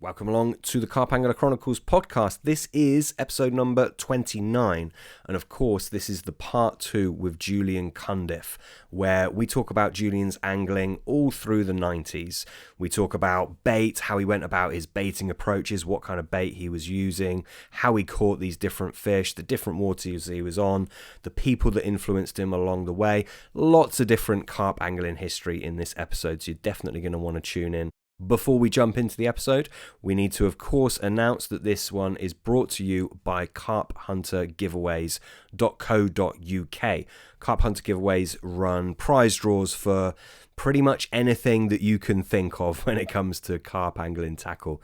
Welcome along to the Carp Angler Chronicles podcast. This is episode number 29, and of course this is the part 2 with Julian Cundiff, where we talk about Julian's angling all through the 90s. We talk about bait, how he went about his baiting approaches, what kind of bait he was using, how he caught these different fish, the different waters he was on, the people that influenced him along the way. Lots of different carp angling history in this episode, so you're definitely going to want to tune in. Before we jump into the episode, we need to, of course, announce that this one is brought to you by carphuntergiveaways.co.uk. Carp Hunter Giveaways run prize draws for pretty much anything that you can think of when it comes to carp angling tackle.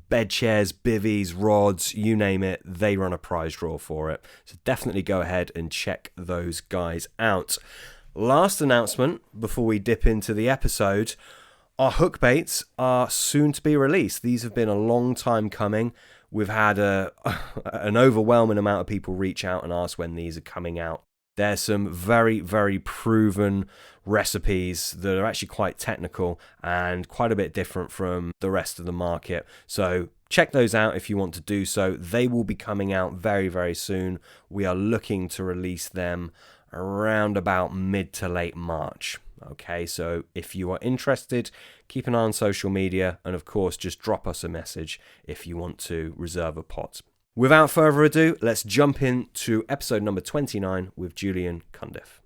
Bed chairs, bivvies, rods, you name it, they run a prize draw for it. So definitely go ahead and check those guys out. Last announcement before we dip into the episode. Our hook baits are soon to be released. These have been a long time coming. We've had an overwhelming amount of people reach out and ask when these are coming out. There's some very, very proven recipes that are actually quite technical and quite a bit different from the rest of the market. So check those out if you want to do so. They will be coming out very, very soon. We are looking to release them around about mid to late March. Okay, so if you are interested, keep an eye on social media, and of course, just drop us a message if you want to reserve a pot. Without further ado, let's jump into episode number 29 with Julian Cundiff.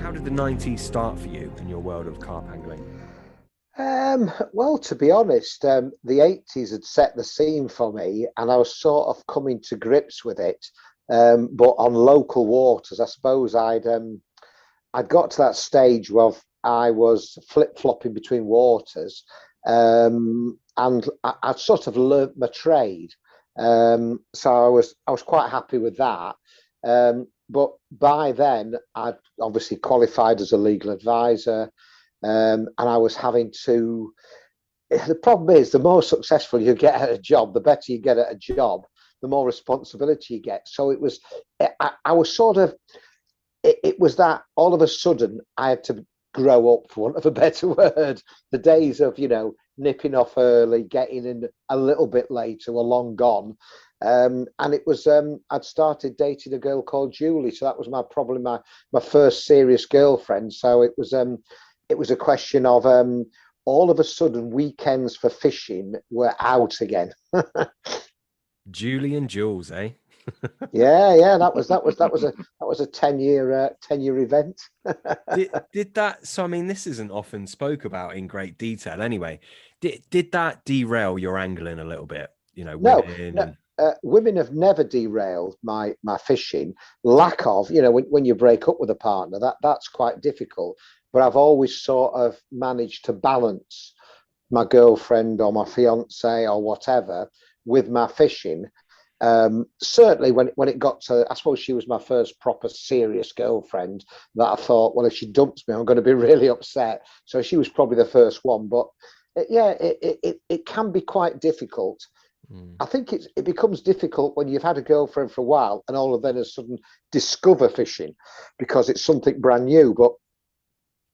How did the 90s start for you in your world of carp angling? Well, to be honest, the 80s had set the scene for me, and I was sort of coming to grips with it. But on local waters, I suppose I'd got to that stage where I was flip-flopping between waters, and I'd sort of learnt my trade. So I was quite happy with that. But by then, I'd obviously qualified as a legal advisor. And I was having to. The problem is, the more successful you get at a job, the better you get at a job, the more responsibility you get. So it was. I was sort of. It was that all of a sudden I had to grow up, for want of a better word. The days of nipping off early, getting in a little bit later were long gone. And it was. I'd started dating a girl called Julie, so that was probably my first serious girlfriend. So it was. It was a question of all of a sudden weekends for fishing were out again. Julie and Jules, eh? yeah. That was a 10-year event. did that? So I mean, this isn't often spoke about in great detail. Anyway, did that derail your angling a little bit? No. Women have never derailed my fishing. Lack of, when you break up with a partner, that's quite difficult. But I've always sort of managed to balance my girlfriend or my fiance or whatever with my fishing. Certainly when it got to, I suppose she was my first proper serious girlfriend, that I thought, well, if she dumps me, I'm going to be really upset. So she was probably the first one. But it can be quite difficult. I think it becomes difficult when you've had a girlfriend for a while and all of a sudden discover fishing because it's something brand new. But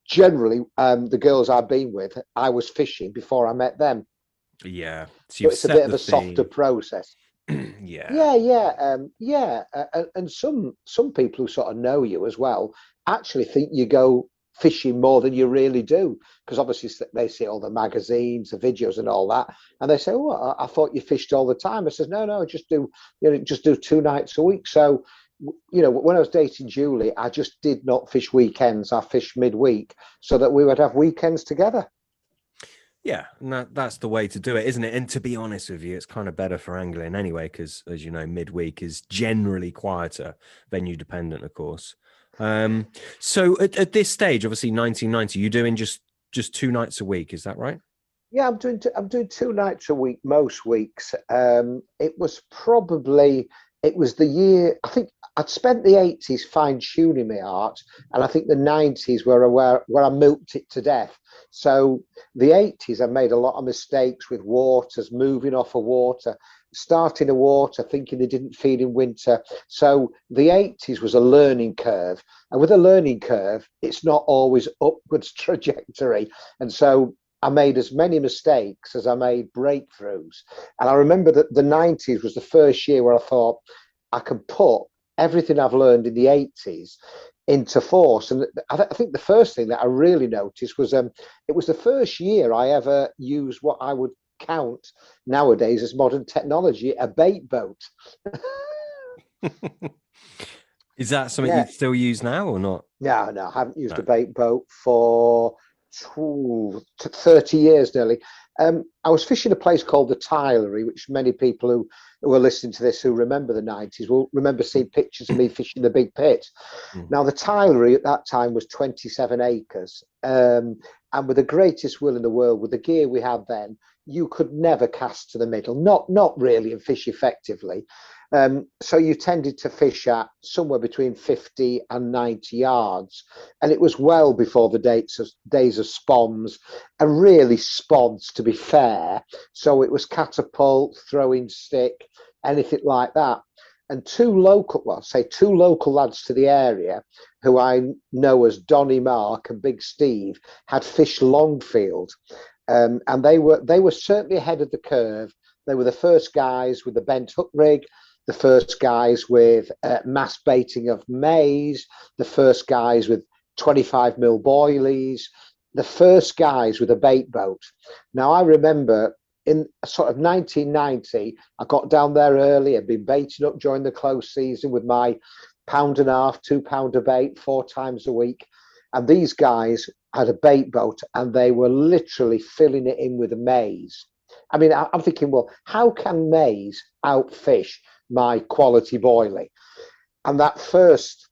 generally, the girls I've been with, I was fishing before I met them. Yeah, so it's a bit of a softer process. Yeah. And some people who sort of know you as well actually think you go fishing more than you really do, because obviously they see all the magazines, the videos and all that, and they say, oh, I thought you fished all the time. I said, no, just do 2 nights a week. So when I was dating Julie, I just did not fish weekends. I fished midweek so that we would have weekends together. Yeah, and that's the way to do it, isn't it? And to be honest with you, it's kind of better for angling anyway, because as you know, midweek is generally quieter, venue dependent, of course. So at this stage, obviously 1990, you're doing just 2 nights a week, is that right? Yeah, I'm doing 2 nights a week most weeks. It was the year, I think I'd spent the 80s fine-tuning my art, and I think the 90s were where I milked it to death. So the 80s, I made a lot of mistakes with waters, moving off a water. starting a water thinking they didn't feed in winter. So the 80s was a learning curve. And with a learning curve, it's not always upwards trajectory. And so I made as many mistakes as I made breakthroughs. And I remember that the 90s was the first year where I thought I can put everything I've learned in the 80s into force. And I think the first thing that I really noticed was it was the first year I ever used what I would count nowadays as modern technology, a bait boat. Is that something you still use now or not? No, I haven't used a bait boat for 30 years nearly. I was fishing a place called the Tylery, which many people who are listening to this who remember the 90s will remember seeing pictures of me fishing the big pit. Now, the Tylery at that time was 27 acres. And with the greatest will in the world, with the gear we had then, you could never cast to the middle, not really, and fish effectively. So you tended to fish at somewhere between 50 and 90 yards. And it was well before the days of spoms, and really spods, to be fair. So it was catapult, throwing stick, anything like that. And two local lads to the area, who I know as Donny Mark and Big Steve, had fished Longfield. And they were certainly ahead of the curve. They were the first guys with the bent hook rig, the first guys with mass baiting of maize, the first guys with 25mm boilies, the first guys with a bait boat. Now, I remember in sort of 1990, I got down there early. I'd been baiting up during the close season with my 1.5 pound, 2 pounder bait 4 times a week. And these guys had a bait boat and they were literally filling it in with a maize. I mean, I'm thinking, well, how can maize outfish my quality boilie? And that first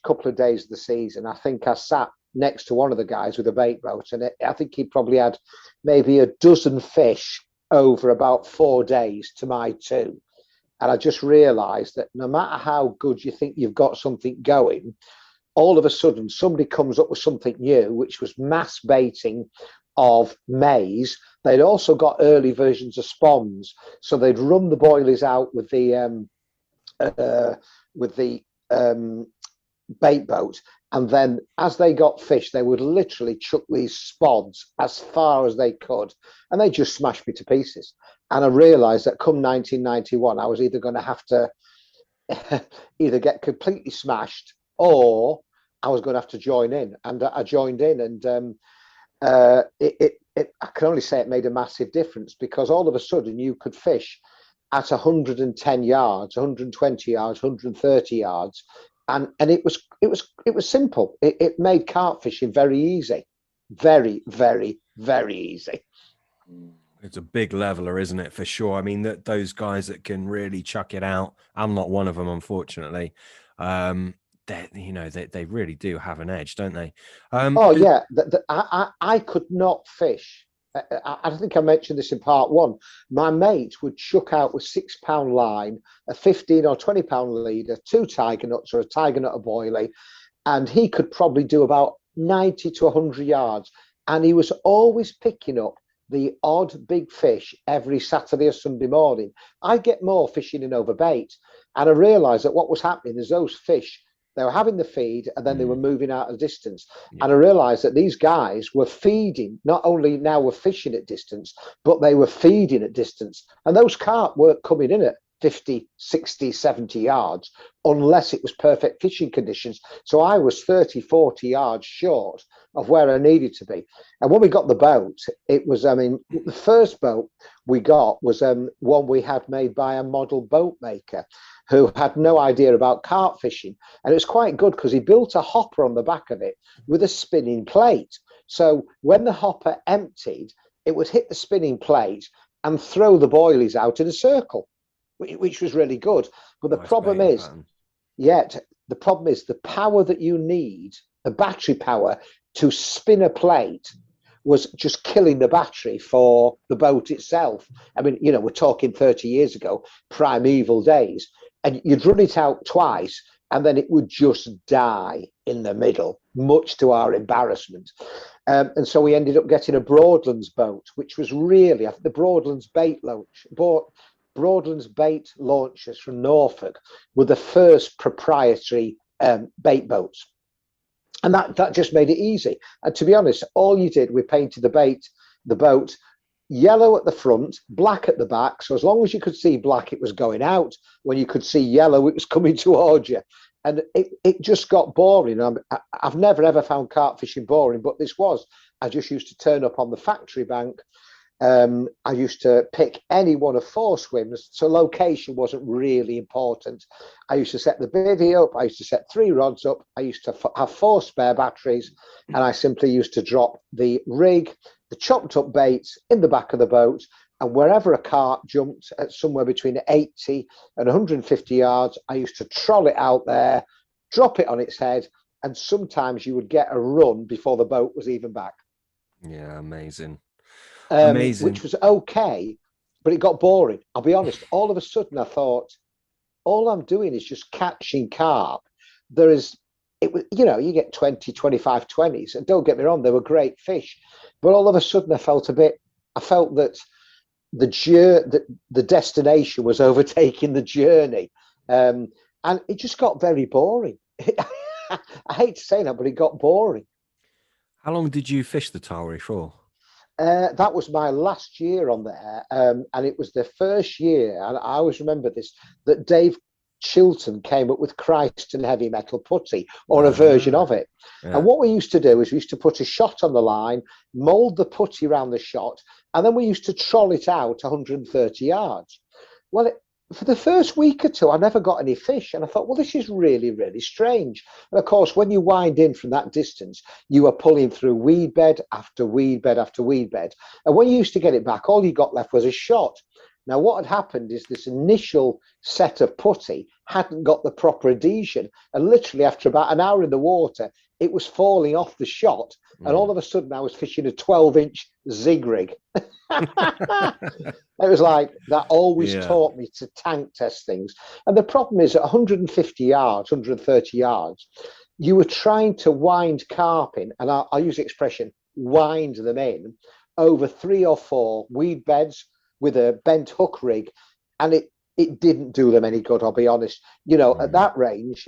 couple of days of the season, I think I sat next to one of the guys with a bait boat, and I think he probably had maybe a dozen fish over about 4 days to my 2. And I just realized that no matter how good you think you've got something going, all of a sudden somebody comes up with something new, which was mass baiting of maize. They'd also got early versions of spoms, so they'd run the boilies out with the bait boat, and then as they got fish, they would literally chuck these spods as far as they could, and they just smashed me to pieces. And I realized that come 1991, I was either going to have to either get completely smashed or I was going to have to join in. And I joined in, and I can only say it made a massive difference, because all of a sudden you could fish at 110 yards, 120 yards, 130 yards, and it was simple. It made carp fishing very easy, very, very, very easy. It's a big leveler, isn't it? For sure. I mean, those guys that can really chuck it out. I'm not one of them, unfortunately. They really do have an edge, don't they? I could not fish. I think I mentioned this in part 1. My mate would chuck out with 6 pound line, a 15 or 20 pound leader, 2 tiger nuts or a tiger nut a boilie, and he could probably do about 90 to 100 yards. And he was always picking up the odd big fish every Saturday or Sunday morning. I get more fishing in over bait, and I realised that what was happening is those fish, they were having the feed and then they were moving out of distance. Yeah. And I realized that these guys were feeding, not only now were fishing at distance, but they were feeding at distance. And those carp weren't coming in at 50, 60, 70 yards unless it was perfect fishing conditions. So I was 30, 40 yards short of where I needed to be. And when we got the boat, it was, the first boat we got was one we had made by a model boat maker who had no idea about carp fishing. And it was quite good because he built a hopper on the back of it with a spinning plate. So when the hopper emptied, it would hit the spinning plate and throw the boilies out in a circle, which was really good. But the problem is, the problem is the power that you need, the battery power to spin a plate, was just killing the battery for the boat itself. I mean, we're talking 30 years ago, primeval days, and you'd run it out twice and then it would just die in the middle, much to our embarrassment. And so we ended up getting a Broadlands boat, which was really, I think the Broadlands bait launch, Broadland's bait launchers from Norfolk were the first proprietary bait boats. And that just made it easy. And to be honest, all you did, we painted the boat, yellow at the front, black at the back. So as long as you could see black, it was going out. When you could see yellow, it was coming towards you. And it just got boring. I've never, ever found carp fishing boring, but this was. I just used to turn up on the factory bank. I used to pick any one of 4 swims, so location wasn't really important. I used to set the bivvy up, I used to set 3 rods up, I used to have 4 spare batteries, and I simply used to drop the rig, the chopped up baits in the back of the boat, and wherever a carp jumped at somewhere between 80 and 150 yards, I used to troll it out there, drop it on its head, and sometimes you would get a run before the boat was even back. Yeah, amazing. Which was okay, but it got boring. I'll be honest. All of a sudden, I thought, all I'm doing is just catching carp. You get 20, 25, 20s, and don't get me wrong, they were great fish. But all of a sudden, I felt that the destination was overtaking the journey, and it just got very boring. I hate to say that, but it got boring. How long did you fish the Tarry for? That was my last year on there, and it was the first year, and I always remember this, that Dave Chilton came up with Christ and heavy metal putty, or a version of it. Yeah. And what we used to do is we used to put a shot on the line, mould the putty around the shot, and then we used to troll it out 130 yards. Well, for the first week or two, I never got any fish. And I thought, well, this is really, really strange. And of course, when you wind in from that distance, you are pulling through weed bed after weed bed after weed bed. And when you used to get it back, all you got left was a shot. Now, what had happened is this initial set of putty hadn't got the proper adhesion. And literally after about an hour in the water, it was falling off the shot. And all of a sudden, I was fishing a 12-inch zig rig. It was like that always taught me to tank test things. And the problem is at 150 yards, 130 yards, you were trying to wind carp in, and I'll use the expression, wind them in, over 3 or 4 weed beds with a bent hook rig. And it didn't do them any good, I'll be honest. At that range,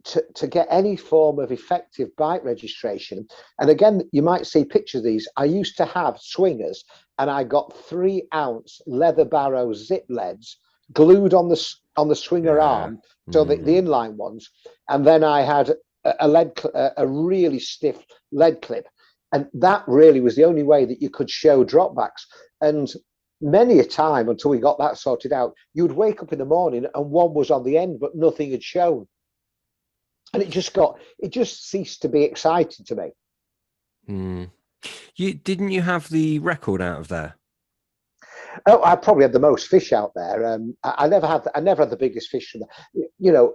to get any form of effective bite registration, and again, you might see pictures of these. I used to have swingers, and I got 3-ounce leather barrow zip leads glued on the swinger arm, so the inline ones, and then I had a really stiff lead clip, and that really was the only way that you could show dropbacks. And many a time, until we got that sorted out, you would wake up in the morning and one was on the end, but nothing had shown. And it just ceased to be exciting to me. Didn't you have the record out of there? Oh, I probably had the most fish out there. I never had the biggest fish from there.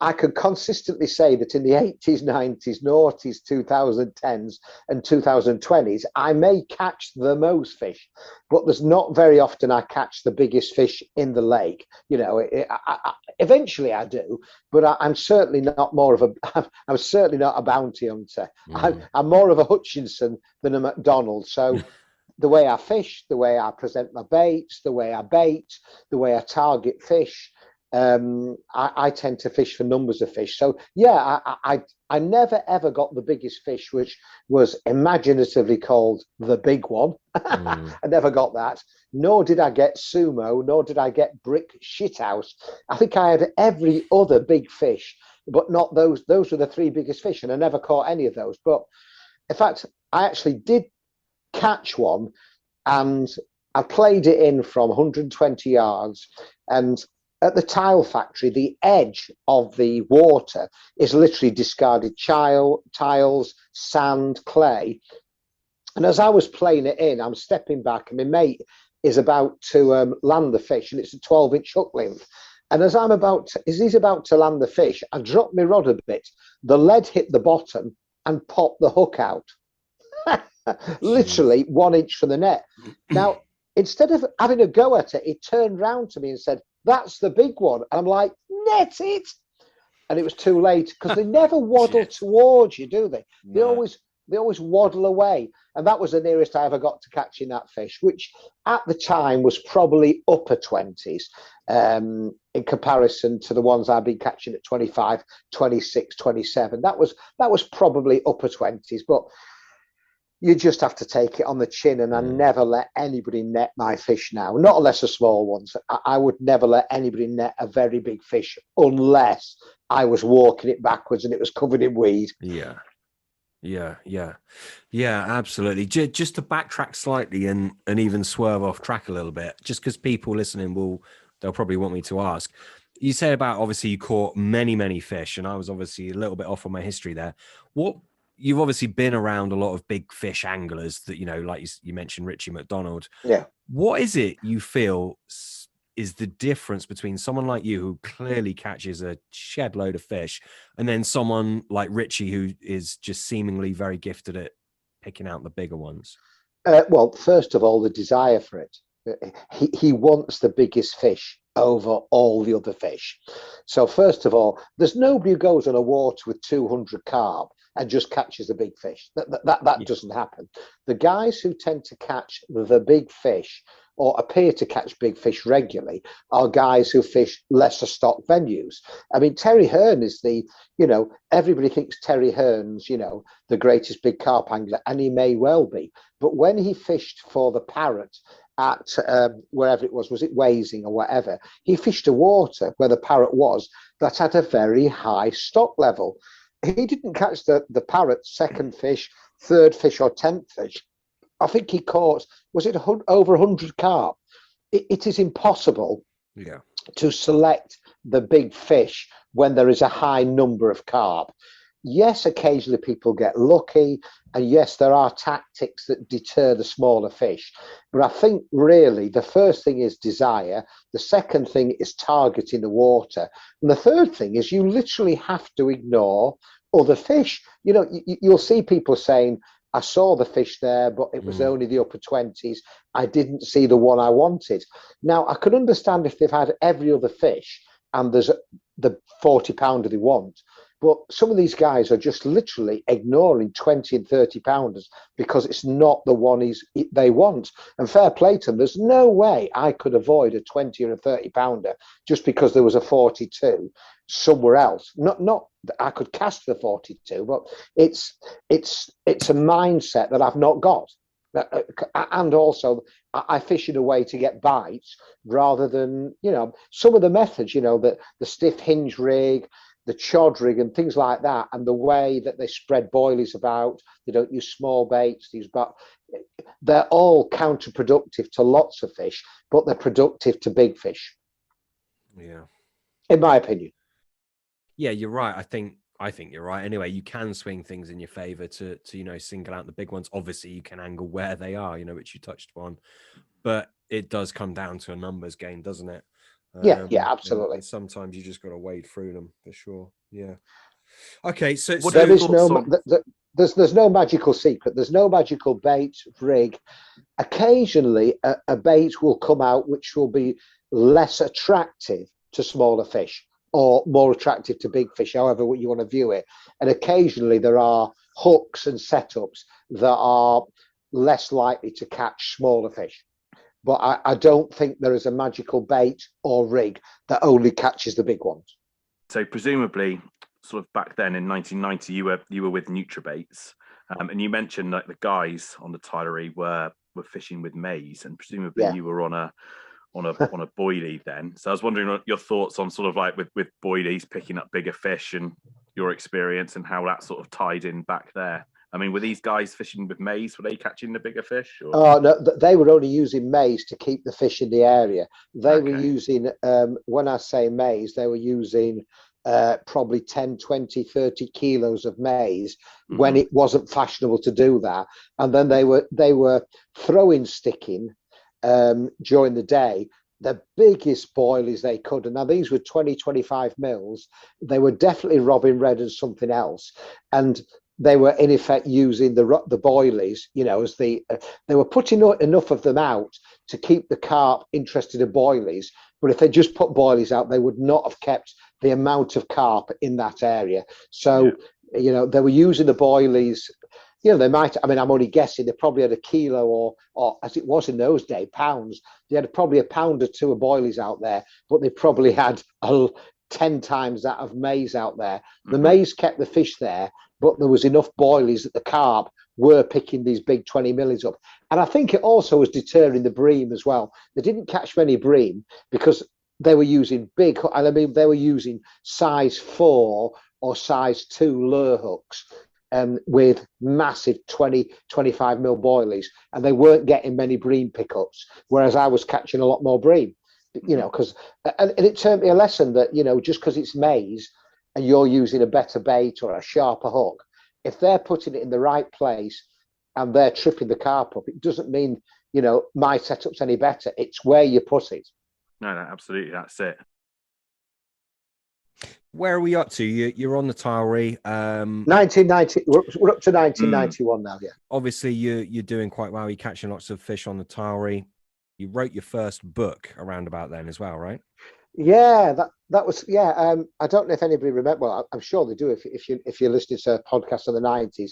I could consistently say that in the 80s, 90s, noughties, 2010s and 2020s, I may catch the most fish, but there's not very often I catch the biggest fish in the lake. Eventually I do, but I'm certainly not I'm certainly not a bounty hunter. I'm more of a Hutchinson than a McDonald. So the way I fish, the way I present my baits, the way I bait, the way I target fish, I tend to fish for numbers of fish. So yeah, I never ever got the biggest fish, which was imaginatively called the big one. I never got that. Nor did I get sumo, nor did I get brick shithouse. I think I had every other big fish, but not those. Those were the 3 biggest fish, and I never caught any of those. But in fact, I actually did catch one, and I played it in from 120 yards, and at the tile factory, the edge of the water is literally discarded tiles, sand, clay. And as I was playing it in, I'm stepping back, and my mate is about to land the fish, and it's a 12-inch hook length. And as he's about to land the fish, I dropped my rod a bit. The lead hit the bottom and popped the hook out. Literally 1 inch from the net. Now, instead of having a go at it, he turned round to me and said, "That's the big one." And I'm like, "Net it." And it was too late, because they never waddle towards you, do they? They always They always waddle away. And that was the nearest I ever got to catching that fish, which at the time was probably upper 20s in comparison to the ones I've been catching at 25, 26, 27. That was probably upper 20s, but you just have to take it on the chin. And I never let anybody net my fish now, not unless they're small ones. I would never let anybody net a very big fish unless I was walking it backwards and it was covered in weed. Yeah, absolutely. Just to backtrack slightly and even swerve off track a little bit, just because people listening they'll probably want me to ask. You say about, obviously, you caught many fish, and I was obviously a little bit off on my history there. You've obviously been around a lot of big fish anglers that, like you mentioned, Richie McDonald. Yeah. What is it you feel is the difference between someone like you, who clearly catches a shed load of fish, and then someone like Richie, who is just seemingly very gifted at picking out the bigger ones? Well, first of all, the desire for it. He wants the biggest fish over all the other fish. So first of all, there's nobody who goes on a water with 200 carp and just catches a big fish. That doesn't happen. The guys who tend to catch the big fish, or appear to catch big fish regularly, are guys who fish lesser stock venues. I mean, Terry Hearn is everybody thinks Terry Hearn's, the greatest big carp angler, and he may well be. But when he fished for the Parrot at wherever it was it Wasing or whatever, he fished a water where the Parrot was that had a very high stock level. He didn't catch the Parrot's second fish, third fish, or 10th fish. I think he caught, was it over 100 carp? It is impossible to select the big fish when there is a high number of carp. Yes, occasionally people get lucky, and yes, there are tactics that deter the smaller fish. But I think really the first thing is desire. The second thing is targeting the water. And the third thing is you literally have to ignore other fish. You'll see people saying, I saw the fish there, but it was only the upper 20s. I didn't see the one I wanted. Now, I can understand if they've had every other fish and there's the 40 pounder they want. But some of these guys are just literally ignoring 20 and 30 pounders because it's not the one they want. And fair play to them, there's no way I could avoid a 20 or a 30 pounder just because there was a 42 somewhere else. Not that I could cast the 42, but it's a mindset that I've not got. And also, I fish in a way to get bites rather than, some of the methods, the stiff hinge rig, the chod rig and things like that, and the way that they spread boilies about, they don't use small baits, they're all counterproductive to lots of fish, but they're productive to big fish. Yeah. In my opinion. Yeah, you're right. I think you're right. Anyway, you can swing things in your favor to single out the big ones. Obviously, you can angle where they are, which you touched upon, but it does come down to a numbers game, doesn't it? Yeah, absolutely. And sometimes you just got to wade through them for sure. Yeah. Okay, so there is there's no magical secret. There's no magical bait rig. Occasionally, a bait will come out which will be less attractive to smaller fish or more attractive to big fish, however you want to view it. And occasionally there are hooks and setups that are less likely to catch smaller fish. But I don't think there is a magical bait or rig that only catches the big ones. So presumably, sort of back then in 1990, you were with Nutrabaits, and you mentioned like the guys on the Tylery were fishing with Maize, and presumably you were on a boilie then. So I was wondering your thoughts on sort of like with boilies picking up bigger fish and your experience and how that sort of tied in back there. I mean, were these guys fishing with Maize? Were they catching the bigger fish? Or? Oh, no, they were only using Maize to keep the fish in the area. They were using, when I say Maize, they were using probably 10, 20, 30 kilos of Maize when it wasn't fashionable to do that. And then they were throwing sticking during the day the biggest boilies they could. And now these were 20, 25 mils. They were definitely Robin Red and something else. And they were in effect using the boilies, as they were putting enough of them out to keep the carp interested in boilies. But if they just put boilies out, they would not have kept the amount of carp in that area. So, they were using the boilies, they might, I mean, I'm only guessing, they probably had a kilo or as it was in those days, pounds. They had probably a pound or two of boilies out there, but they probably had 10 times that of maize out there. The maize kept the fish there, but there was enough boilies that the carp were picking these big 20 millies up. And I think it also was deterring the bream as well. They didn't catch many bream because they were using big, and I mean, they were using size 4 or size 2 lure hooks with massive 20, 25 mil boilies, and they weren't getting many bream pickups, whereas I was catching a lot more bream, because, and it taught me a lesson that, just because it's maize and you're using a better bait or a sharper hook, if they're putting it in the right place and they're tripping the carp up, it doesn't mean, my setup's any better. It's where you put it. No, absolutely. That's it. Where are we up to? You're on the Tilery. 1990. We're up to 1991 now. Yeah. Obviously, you're doing quite well. You're catching lots of fish on the Tilery. You wrote your first book around about then as well, right? Yeah, that was I don't know if anybody remember. Well, I'm sure they do. If you're listening to a podcast of the 90s,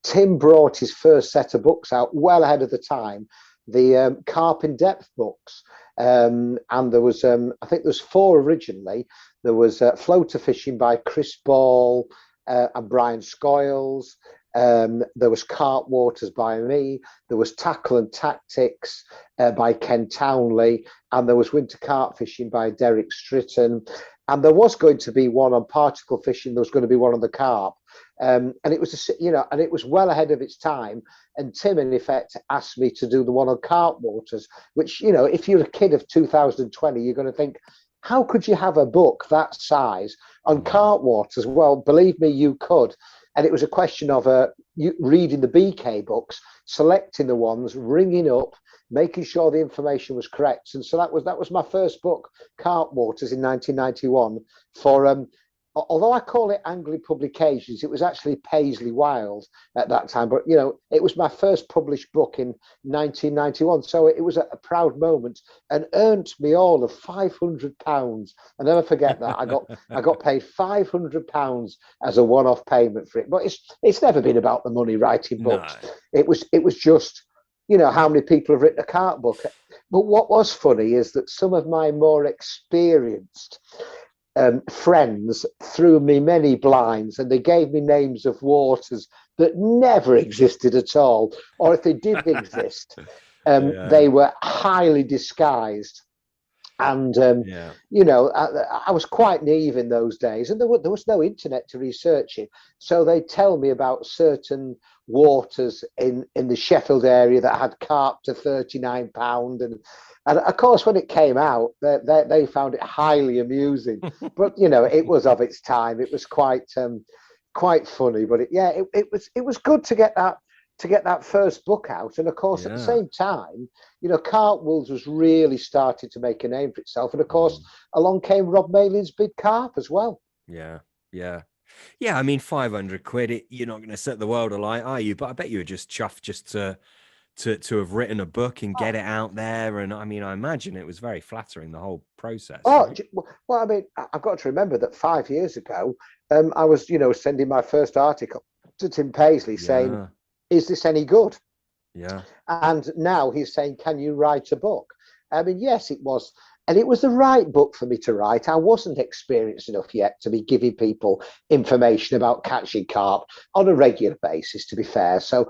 Tim brought his first set of books out well ahead of the time. The Carp in Depth books, and there was I think there was 4 originally. There was Floater Fishing by Chris Ball and Brian Scoyles. There was Carp Waters by me. There was Tackle and Tactics by Ken Townley, and there was Winter Carp Fishing by Derek Stritton. And there was going to be one on particle fishing. There was going to be one on the carp, and it was and it was well ahead of its time. And Tim, in effect, asked me to do the one on Carp Waters, which, if you're a kid of 2020, you're going to think, how could you have a book that size on Carp Waters? Well, believe me, you could. And it was a question of you reading the BK books, selecting the ones, ringing up, making sure the information was correct. And so that was my first book, Carp Waters, in 1991. For although I call it Angling Publications, it was actually Paisley Wild at that time. But it was my first published book in 1991. So it was a proud moment, and earned me all of £500. I'll never forget that. I got paid £500 as a one-off payment for it. But it's never been about the money writing books. No. It was just, how many people have written a carp book. But what was funny is that some of my more experienced friends threw me many blinds, and they gave me names of waters that never existed at all, or if they did exist, they were highly disguised. And I was quite naive in those days, and there was no internet to research it. So they tell me about certain waters in the Sheffield area that had carp to £39, and of course, when it came out, they found it highly amusing. But it was of its time. It was quite funny. But it was good to get that first book out. And of course, at the same time, Carp Wolves was really starting to make a name for itself. And of course, along came Rob Malin's Big Carp as well. Yeah. I mean, £500. You're not going to set the world alight, are you? But I bet you were just chuffed just to have written a book and get it out there. And I mean, I imagine it was very flattering, the whole process. Right? Well, I mean, I've got to remember that 5 years ago, I was, sending my first article to Tim Paisley saying, is this any good? Yeah. And now he's saying, can you write a book? I mean, yes, it was. And it was the right book for me to write. I wasn't experienced enough yet to be giving people information about catching carp on a regular basis, to be fair. So,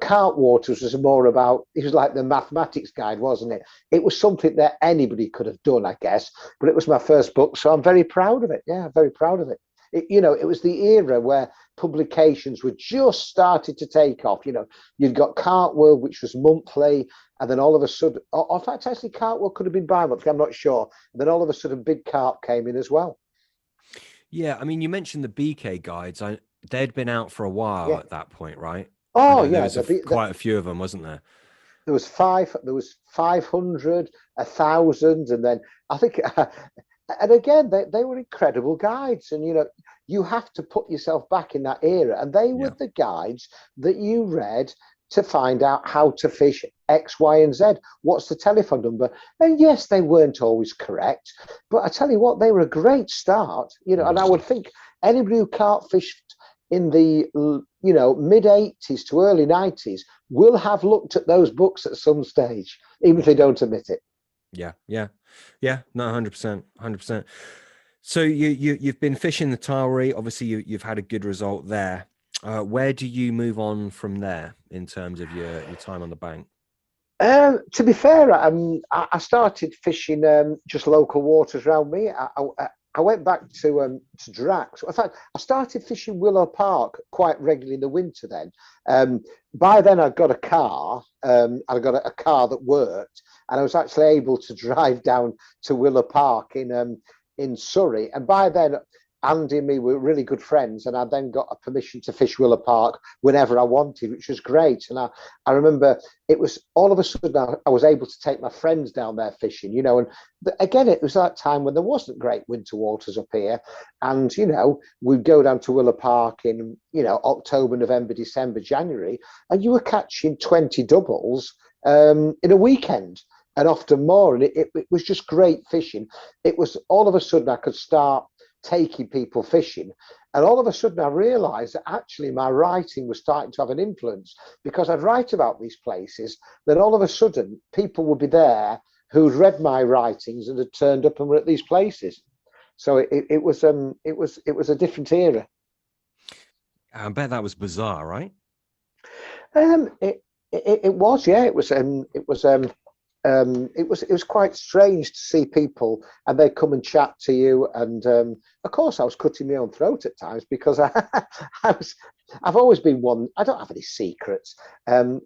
Carp Waters was more about, it was like the mathematics guide, wasn't it? It was something that anybody could have done, I guess. But it was my first book, so I'm very proud of it. Yeah, very proud of it. It was the era where publications were just started to take off. You'd got Carp World, which was monthly, and then all of a sudden, in fact, actually, Carp World could have been bi-monthly, I'm not sure. And then all of a sudden, Big Carp came in as well. Yeah, I mean, you mentioned the BK guides. They'd been out for a while at that point, right? Oh, yeah. There was quite a few of them, wasn't there? There was 500, 1,000, and then I think... And again, they were incredible guides. And, you have to put yourself back in that era. And they were the guides that you read to find out how to fish X, Y, and Z. What's the telephone number? And yes, they weren't always correct. But I tell you what, they were a great start. And I would think anybody who carp fished in the mid 80s to early 90s will have looked at those books at some stage, even if they don't admit it. Yeah. No, 100%. So you've been fishing the Tarwee. Obviously, you've had a good result there. Where do you move on from there in terms of your time on the bank? To be fair, I started fishing just local waters around me. I went back to Drax. In fact, I started fishing Willow Park quite regularly in the winter then. By then, I'd got a car. I got a car that worked, and I was actually able to drive down to Willow Park in Surrey. And by then, Andy and me were really good friends, and I then got a permission to fish Willow Park whenever I wanted, which was great. And I remember it was all of a sudden I was able to take my friends down there fishing, and again, it was that time when there wasn't great winter waters up here. And, we'd go down to Willow Park in, October, November, December, January, and you were catching 20 doubles in a weekend, and often more. And it was just great fishing. It was all of a sudden I could start taking people fishing, and all of a sudden I realized that actually my writing was starting to have an influence, because I'd write about these places, then all of a sudden people would be there who'd read my writings and had turned up and were at these places. So it was a different era. I bet that was bizarre, right? It was, yeah. It was quite strange to see people, and they'd come and chat to you. And of course, I was cutting my own throat at times, because I've always been one. I don't have any secrets, and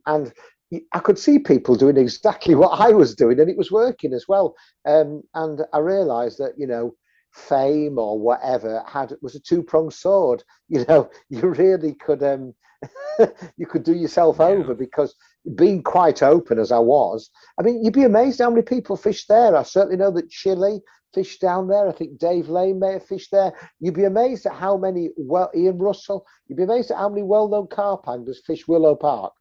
I could see people doing exactly what I was doing, and it was working as well. And I realised that fame or whatever was a two-pronged sword. You really could you could do yourself over, because being quite open as I was, I mean, you'd be amazed how many people fish there. I certainly know that Chile fished down there. I think Dave Lane may have fished there. You'd be amazed at how many, Ian Russell, you'd be amazed at how many well-known carp anglers fish Willow Park.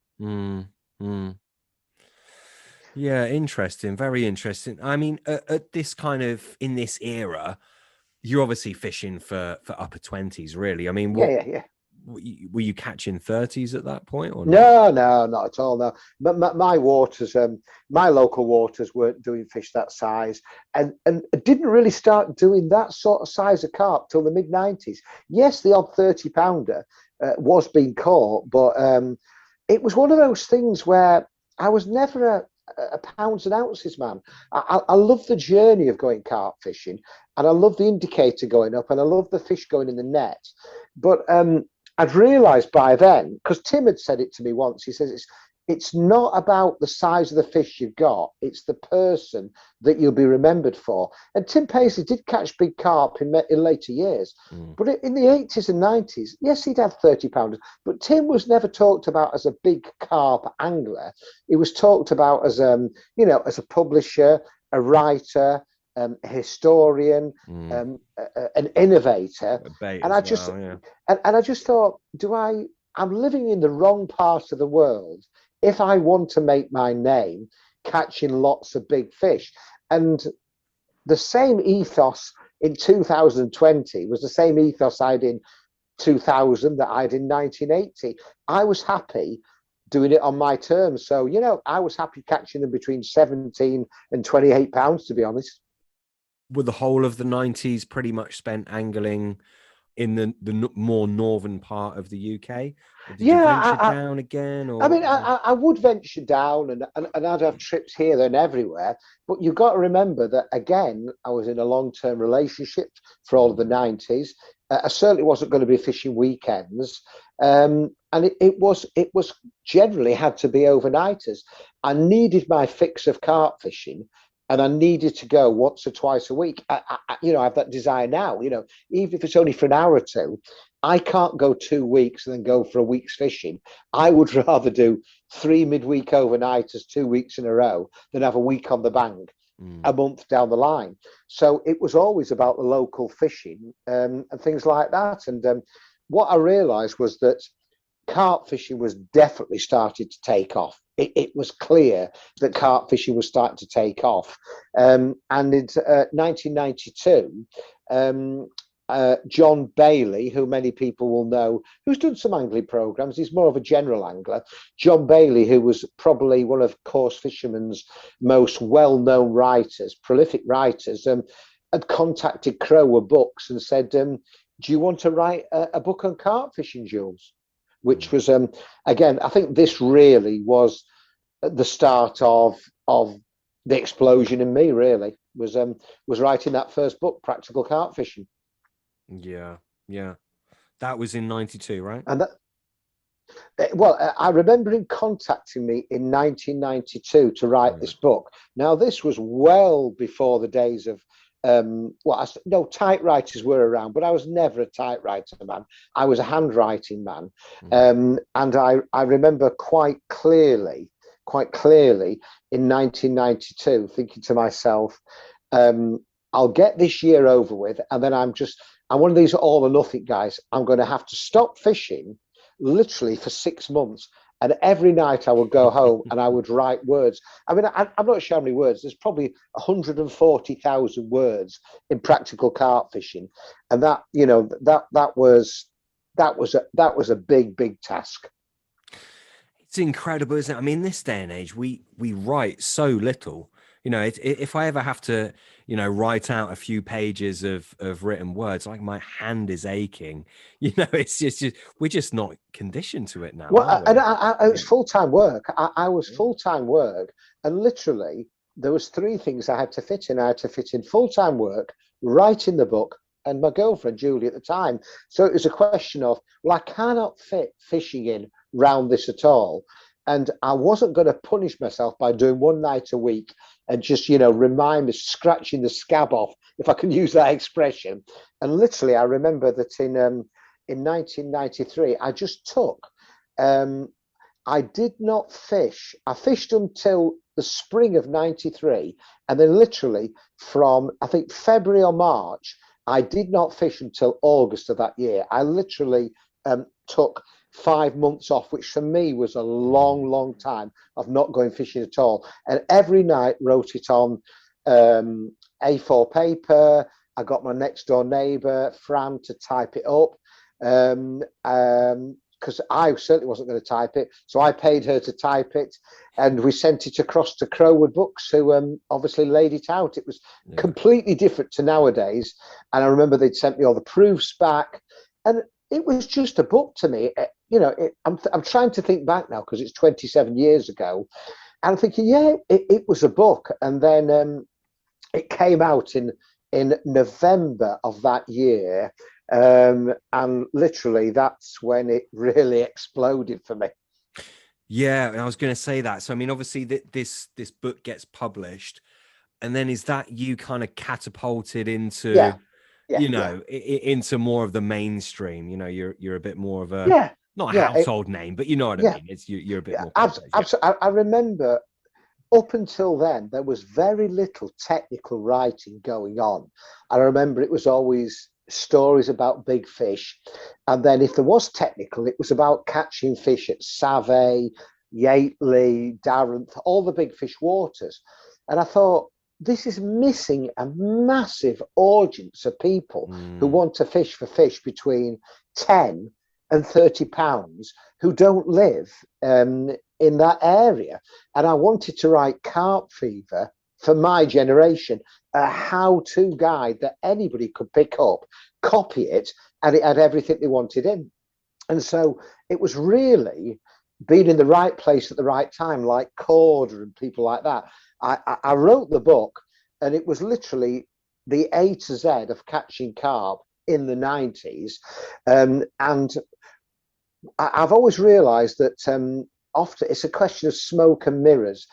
Yeah, interesting. Very interesting. I mean, at this in this era, you're obviously fishing for upper 20s, really. I mean, Yeah. Were you catching 30s at that point, or not? No, not at all. No, but my waters, my local waters weren't doing fish that size, and didn't really start doing that sort of size of carp till the mid 90s. Yes, the odd 30-pounder was being caught, but it was one of those things where I was never a pounds and ounces man. I love the journey of going carp fishing, and I love the indicator going up, and I love the fish going in the net, but I'd realised by then, because Tim had said it to me once, he says it's not about the size of the fish you've got, it's the person that you'll be remembered for. And Tim Paisley did catch big carp in later years, but in the 80s and 90s, yes, he'd have 30-pounders, but Tim was never talked about as a big carp angler. He was talked about as as a publisher, a writer, a historian, an innovator. And I just I just thought, I'm living in the wrong part of the world if I want to make my name catching lots of big fish. And the same ethos in 2020 was the same ethos I had in 2000 that I had in 1980. I was happy doing it on my terms. So, I was happy catching them between 17 and 28 pounds, to be honest. Were the whole of the 90s pretty much spent angling in the more northern part of the UK? Or did you venture down again? Or? I mean, I would venture down, and I'd have trips here and everywhere. But you've got to remember that, again, I was in a long-term relationship for all of the 90s. I certainly wasn't going to be fishing weekends. And it was generally had to be overnighters. I needed my fix of carp fishing, and I needed to go once or twice a week. I have that desire now. Even if it's only for an hour or two, I can't go 2 weeks and then go for a week's fishing. I would rather do 3 midweek overnighters 2 weeks in a row than have a week on the bank a month down the line. So it was always about the local fishing and things like that. And what I realised was that carp fishing was definitely started to take off. It was clear that carp fishing was starting to take off. And in 1992, John Bailey, who many people will know, who's done some angling programs. He's more of a general angler. John Bailey, who was probably one of coarse fishermen's most well-known writers, prolific writers, had contacted Crower Books and said, do you want to write a book on carp fishing, Jules? Which was, again, I think this really was the start of the explosion in me, really, was writing that first book, Practical Carp Fishing. Yeah. That was in 92, right? And I remember him contacting me in 1992 to write this book. Now, this was well before the days of, typewriters were around, but I was never a typewriter man. I was a handwriting man. And I remember quite clearly in 1992 thinking to myself, I'll get this year over with, and then I'm one of these all or nothing guys. I'm going to have to stop fishing literally for 6 months. And every night I would go home and I would write words. I mean, I'm not sure how many words. There's probably 140,000 words in practical carp fishing, and that was a big task. It's incredible, isn't it? I mean, this day and age, we write so little. If I ever have to, write out a few pages of written words, like my hand is aching. It's just we're just not conditioned to it now. Well, and it was full-time work. I was full-time work, and literally there was 3 things I had to fit in. I had to fit in full-time work, writing the book, and my girlfriend Julie at the time. So it was a question of, I cannot fit fishing in round this at all. And I wasn't going to punish myself by doing one night a week and just, remind me, scratching the scab off, if I can use that expression. And literally, I remember that in 1993, I just took, I did not fish. I fished until the spring of 93. And then literally from, I think, February or March, I did not fish until August of that year. I literally took 5 months off, which for me was a long time of not going fishing at all. And every night wrote it on A4 paper. I got my next door neighbour, Fran, to type it up, because I certainly wasn't going to type it. So I paid her to type it, and we sent it across to Crowood Books, who obviously laid it out. It was completely different to nowadays. And I remember they'd sent me all the proofs back, and it was just a book to me. I'm trying to think back now, because it's 27 years ago, and I'm thinking, it was a book. And then it came out in November of that year, and literally that's when it really exploded for me. Yeah, I was going to say that. So I mean, obviously this book gets published, and then is that you kind of catapulted into into more of the mainstream? You're a bit more of a not a household name, but you know what I mean. It's you're a bit more. Absolutely. I remember up until then there was very little technical writing going on. I remember it was always stories about big fish, and then if there was technical, it was about catching fish at Savay, Yateley, Darrenth, all the big fish waters. And I thought, this is missing a massive audience of people who want to fish for fish between 10 and 30 pounds who don't live in that area. And I wanted to write Carp Fever for my generation, a how-to guide that anybody could pick up, copy it, and it had everything they wanted in. And so it was really being in the right place at the right time, like Corder and people like that. I wrote the book, and it was literally the A to Z of catching carp in the 90s. And I've always realized that often it's a question of smoke and mirrors.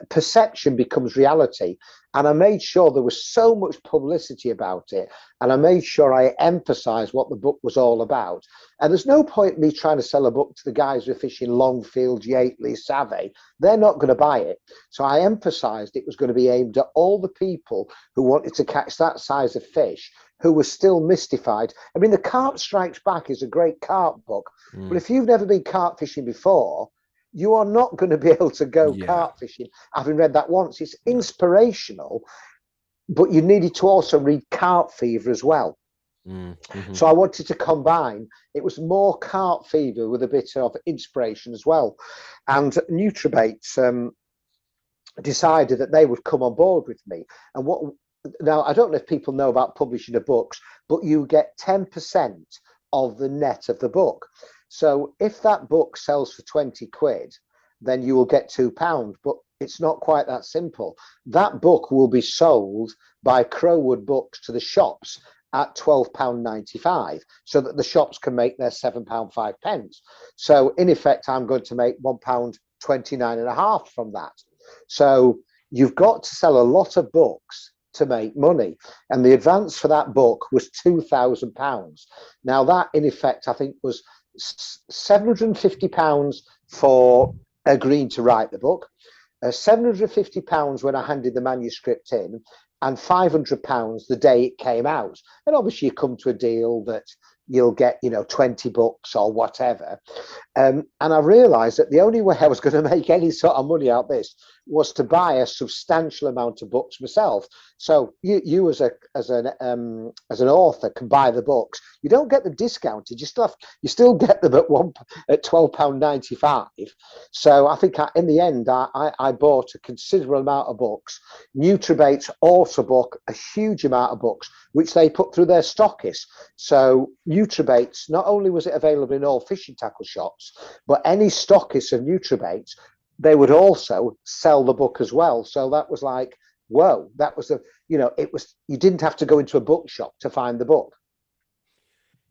Perception becomes reality. And I made sure there was so much publicity about it. And I made sure I emphasized what the book was all about. And there's no point in me trying to sell a book to the guys who are fishing Longfield, Yateley, Savay. They're not going to buy it. So I emphasized it was going to be aimed at all the people who wanted to catch that size of fish, who were still mystified. I mean, the Carp Strikes Back is a great carp book. But if you've never been carp fishing before, you are not going to be able to go carp fishing, having read that once. It's inspirational, but you needed to also read Carp Fever as well. Mm-hmm. So I wanted to combine. It was more carp fever with a bit of inspiration as well. And Nutrabaits decided that they would come on board with me. And what now, I don't know if people know about publishing the books, but you get 10% of the net of the book. So if that book sells for 20 quid, then you will get £2. But it's not quite that simple. That book will be sold by Crowwood Books to the shops at £12.95, so that the shops can make their £7.05. So in effect, I'm going to make £1.29.5 from that. So you've got to sell a lot of books to make money. And the advance for that book was £2,000. Now that in effect, I think was £750 for agreeing to write the book, £750 when I handed the manuscript in, and £500 the day it came out. And obviously you come to a deal that you'll get, 20 books or whatever. And I realized that the only way I was going to make any sort of money out of this was to buy a substantial amount of books myself. So you as an author can buy the books. You don't get them discounted. You still get them at £12.95. So I think in the end, I bought a considerable amount of books. Nutrabaits also bought a huge amount of books, which they put through their stockists. So Nutrabaits, not only was it available in all fishing tackle shops, but any stockists of Nutrabaits, they would also sell the book as well. So that was like, whoa, that was you didn't have to go into a bookshop to find the book.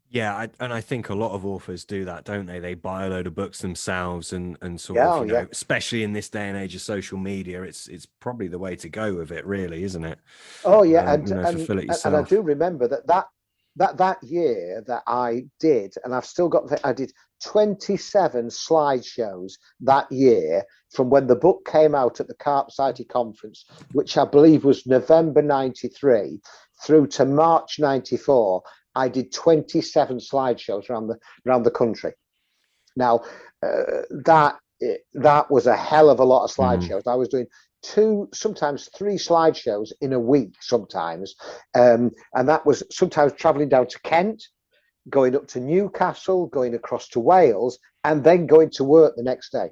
Yeah, and I think a lot of authors do that, don't they? They buy a load of books themselves and sort of, especially in this day and age of social media, it's probably the way to go with it, really, isn't it? Oh yeah, fulfill it yourself. And I do remember that year that I did, and I've still got I did 27 slideshows that year from when the book came out at the Carp Society conference, which I believe was November 93, through to March 94. I did 27 slideshows around the country. Now, that was a hell of a lot of slideshows. I was doing 2, sometimes 3 slideshows in a week sometimes. And that was sometimes traveling down to Kent, going up to Newcastle, going across to Wales, and then going to work the next day.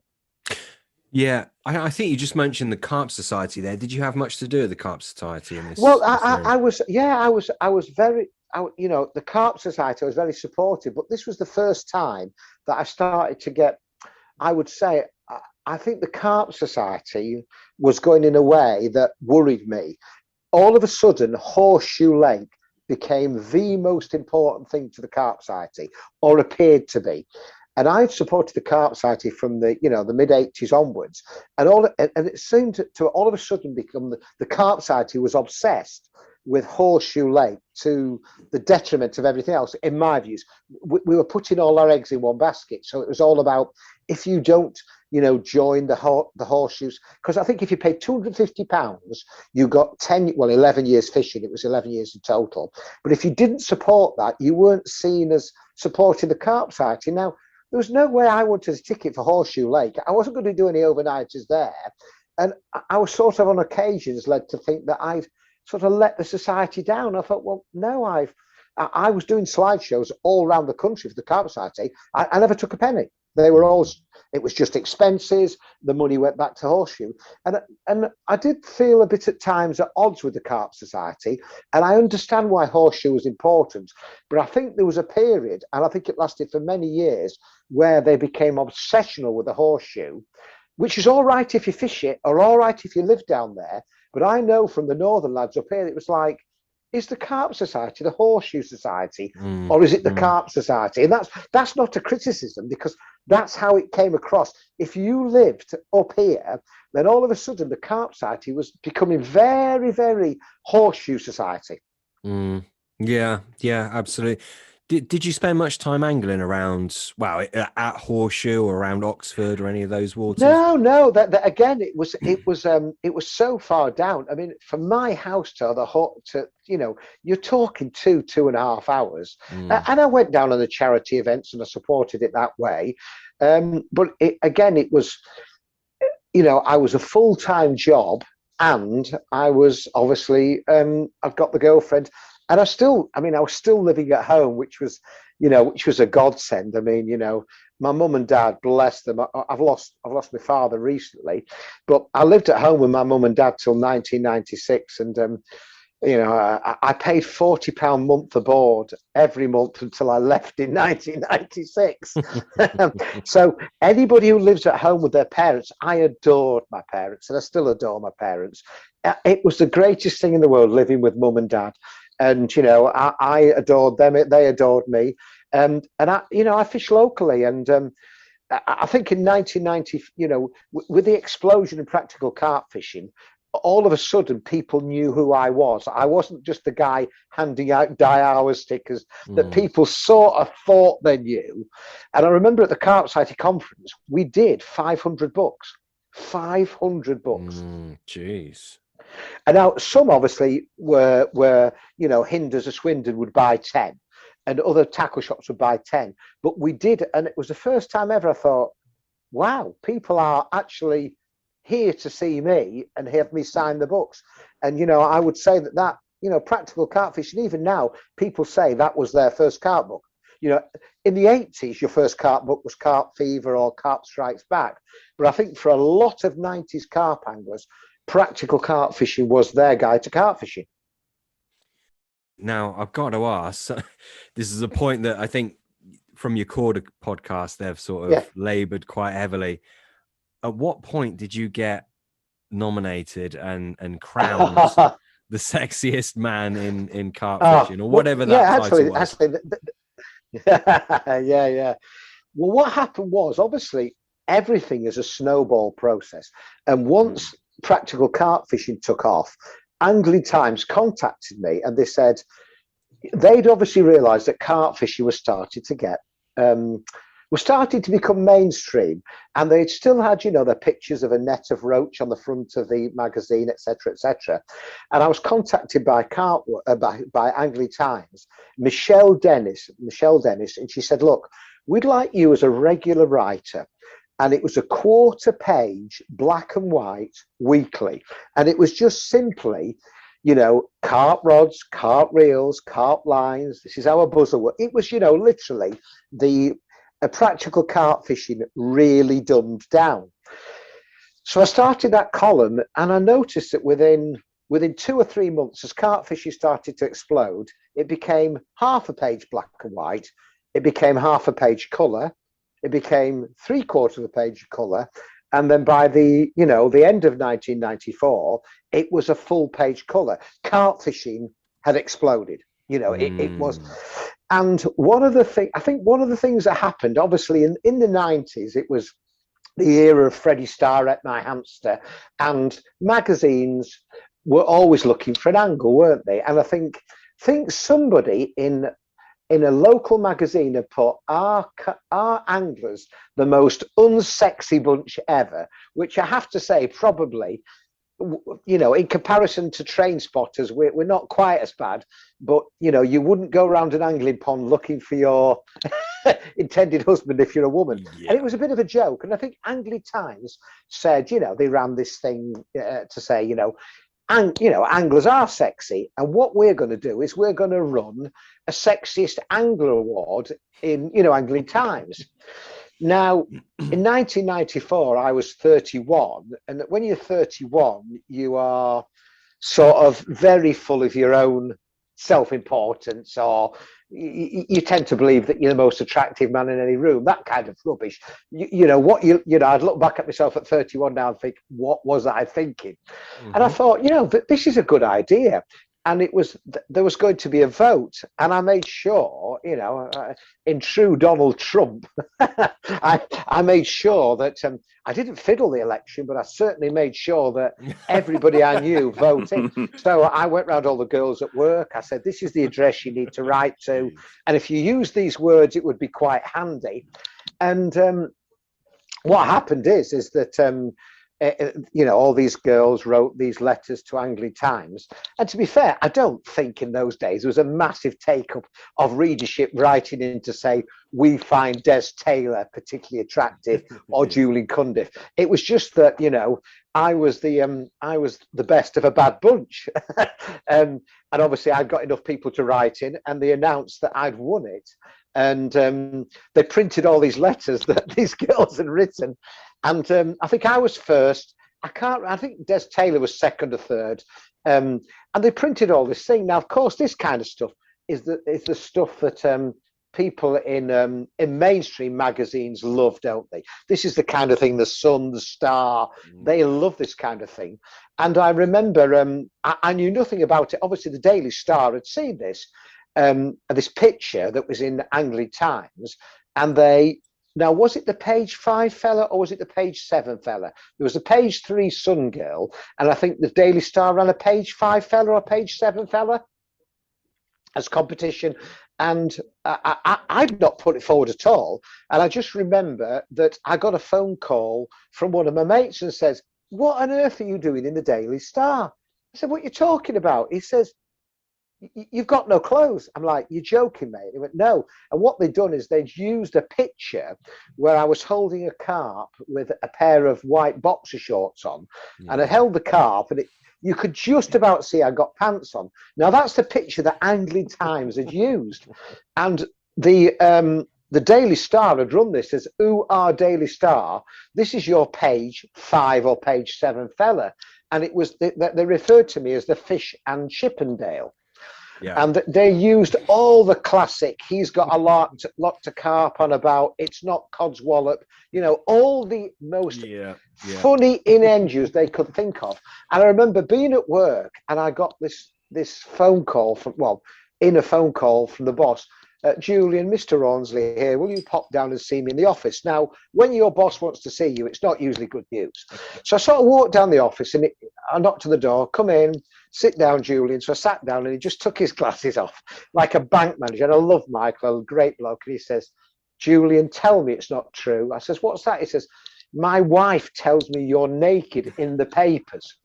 Yeah, I think you just mentioned the Carp Society there. Did you have much to do with the Carp Society in this? Well, I was very, the Carp Society, I was very supportive, but this was the first time that I started to get, I would say, I think the Carp Society was going in a way that worried me. All of a sudden, Horseshoe Lake became the most important thing to the Carp Society, or appeared to be. And I'd supported the Carp Society from the mid 80s onwards, and it seemed to all of a sudden become the Carp Society was obsessed with Horseshoe Lake to the detriment of everything else. In my views, we were putting all our eggs in one basket, so it was all about, if you don't join the horseshoes, because I think if you paid £250, you got 11 years fishing. It was 11 years in total. But if you didn't support that, you weren't seen as supporting the Carp Society. Now, there was no way I wanted a ticket for Horseshoe Lake. I wasn't going to do any overnighters there. And I was sort of on occasions led to think that I'd sort of let the society down. I thought, well, no, I was doing slideshows all around the country for the Carp Society. I never took a penny. It was just expenses. The money went back to Horseshoe. And I did feel a bit at times at odds with the Carp Society. And I understand why Horseshoe was important. But I think there was a period, and I think it lasted for many years, where they became obsessional with the Horseshoe, which is all right if you fish it, or all right if you live down there. But I know from the northern lads up here, it was like, is the Carp Society the Horseshoe Society, or is it the Carp Society? And that's not a criticism, because that's how it came across. If you lived up here, then all of a sudden the Carp Society was becoming very, very Horseshoe Society. Yeah, absolutely. Did you spend much time angling around, at Horseshoe or around Oxford or any of those waters? No. That again, it was so far down. I mean, from my house to you're talking 2.5 hours. And I went down on the charity events and I supported it that way. But it was, I was a full-time job, and I was obviously I've got the girlfriend. And I was still living at home, which was a godsend. I mean, my mum and dad, bless them. I've lost my father recently, but I lived at home with my mum and dad till 1996, and I paid £40 a month a board every month until I left in 1996. So anybody who lives at home with their parents, I adored my parents, and I still adore my parents. It was the greatest thing in the world living with mum and dad. And I adored them; they adored me. And I fish locally, and I think in 1990, with the explosion in practical carp fishing, all of a sudden people knew who I was. I wasn't just the guy handing out Daiwa stickers that people sort of thought they knew. And I remember at the Carp Society conference, we did 500 books. 500 books. Jeez. And now some obviously were Hinders or Swindon would buy 10, and other tackle shops would buy 10. But we did, and it was the first time ever I thought, wow, people are actually here to see me and have me sign the books. And I would say that practical carp fishing, even now, people say that was their first carp book. In the 80s, your first carp book was Carp Fever or Carp Strikes Back. But I think for a lot of 90s carp anglers, practical carp fishing was their guide to carp fishing. Now, I've got to ask, this is a point that I think from your Corda podcast, they've sort of laboured quite heavily. At what point did you get nominated and crowned the sexiest man in carp fishing, or whatever that title was? Yeah. Well, what happened was, obviously, everything is a snowball process. And once practical carp fishing took off, Angling Times contacted me, and they said they'd obviously realised that carp fishing was starting to become mainstream, and they'd still had, their pictures of a net of roach on the front of the magazine, etc., etc. And I was contacted by by Angling Times, Michelle Dennis, and she said, "Look, we'd like you as a regular writer." And it was a 1/4-page, black and white weekly, and it was just simply, carp rods, carp reels, carp lines. This is how a buzzer works. It was, literally a practical carp fishing really dumbed down. So I started that column, and I noticed that within 2 or 3 months, as carp fishing started to explode, it became half a page black and white. It became half a page colour. It became 3/4 of a page colour. And then by the end of 1994, it was a full page colour. Carp fishing had exploded. It was. And one of the things that happened, obviously, in the 90s, it was the era of Freddie Starr, Ate My Hamster, and magazines were always looking for an angle, weren't they? And I think somebody in a local magazine had put our anglers the most unsexy bunch ever, which I have to say, probably, in comparison to train spotters, we're not quite as bad, but you wouldn't go around an angling pond looking for your intended husband if you're a woman. Yeah. And it was a bit of a joke. And I think Angling Times said, they ran this thing to say, anglers are sexy, and what we're going to do is we're going to run a sexiest angler award in Angling Times. Now, in 1994, I was 31, and when you're 31, you are sort of very full of your own self-importance, or you tend to believe that you're the most attractive man in any room, that kind of rubbish. I'd look back at myself at 31 now and think, what was I thinking? Mm-hmm. And I thought, this is a good idea. And there was going to be a vote, and I made sure, in true Donald Trump, I made sure that I didn't fiddle the election, but I certainly made sure that everybody I knew voted. So I went round all the girls at work. I said, this is the address you need to write to, and if you use these words, it would be quite handy. And what happened is that all these girls wrote these letters to Anglia Times. And to be fair, I don't think in those days there was a massive take-up of readership writing in to say, we find Des Taylor particularly attractive or Julian Cundiff. It was just that, I was the best of a bad bunch. And obviously I'd got enough people to write in, and they announced that I'd won it. And they printed all these letters that these girls had written. And I think I was first. I think Des Taylor was second or third. And they printed all this thing. Now, of course, this kind of stuff is the stuff that people in mainstream magazines love, don't they? This is the kind of thing, the Sun, the Star, they love this kind of thing. And I remember, I knew nothing about it. Obviously, the Daily Star had seen this picture that was in Anglia Times, and now, was it the page 5 fella or was it the page 7 fella? There was a page 3 Sun girl, and I think the Daily Star ran a page 5 fella or page 7 fella as competition. And I'd not put it forward at all. And I just remember that I got a phone call from one of my mates and says, "What on earth are you doing in the Daily Star?" I said, "What are you talking about?" He says, "You've got no clothes." I'm like, "You're joking, mate." He went, "No." And what they'd done is they'd used a picture where I was holding a carp with a pair of white boxer shorts on, and I held the carp, and you could just about see I got pants on. Now that's the picture that Anglia Times had used, and the Daily Star had run this as, "Ooh, our Daily Star, this is your page 5 or page 7 fella," and it was they referred to me as the Fish and Chippendale. Yeah. And they used all the classic, he's got a lot to carp on about, it's not Codswallop, all the most funny innuendos they could think of. And I remember being at work, and I got this phone call from the boss. "Julian, Mr. Rawnsley here, will you pop down and see me in the office?" Now, when your boss wants to see you, it's not usually good news. So I sort of walked down the office, and I knocked on the door, "Come in, sit down, Julian." So I sat down, and he just took his glasses off like a bank manager. And I love Michael, a great bloke. And he says, "Julian, tell me it's not true." I says, "What's that?" He says, "My wife tells me you're naked in the papers.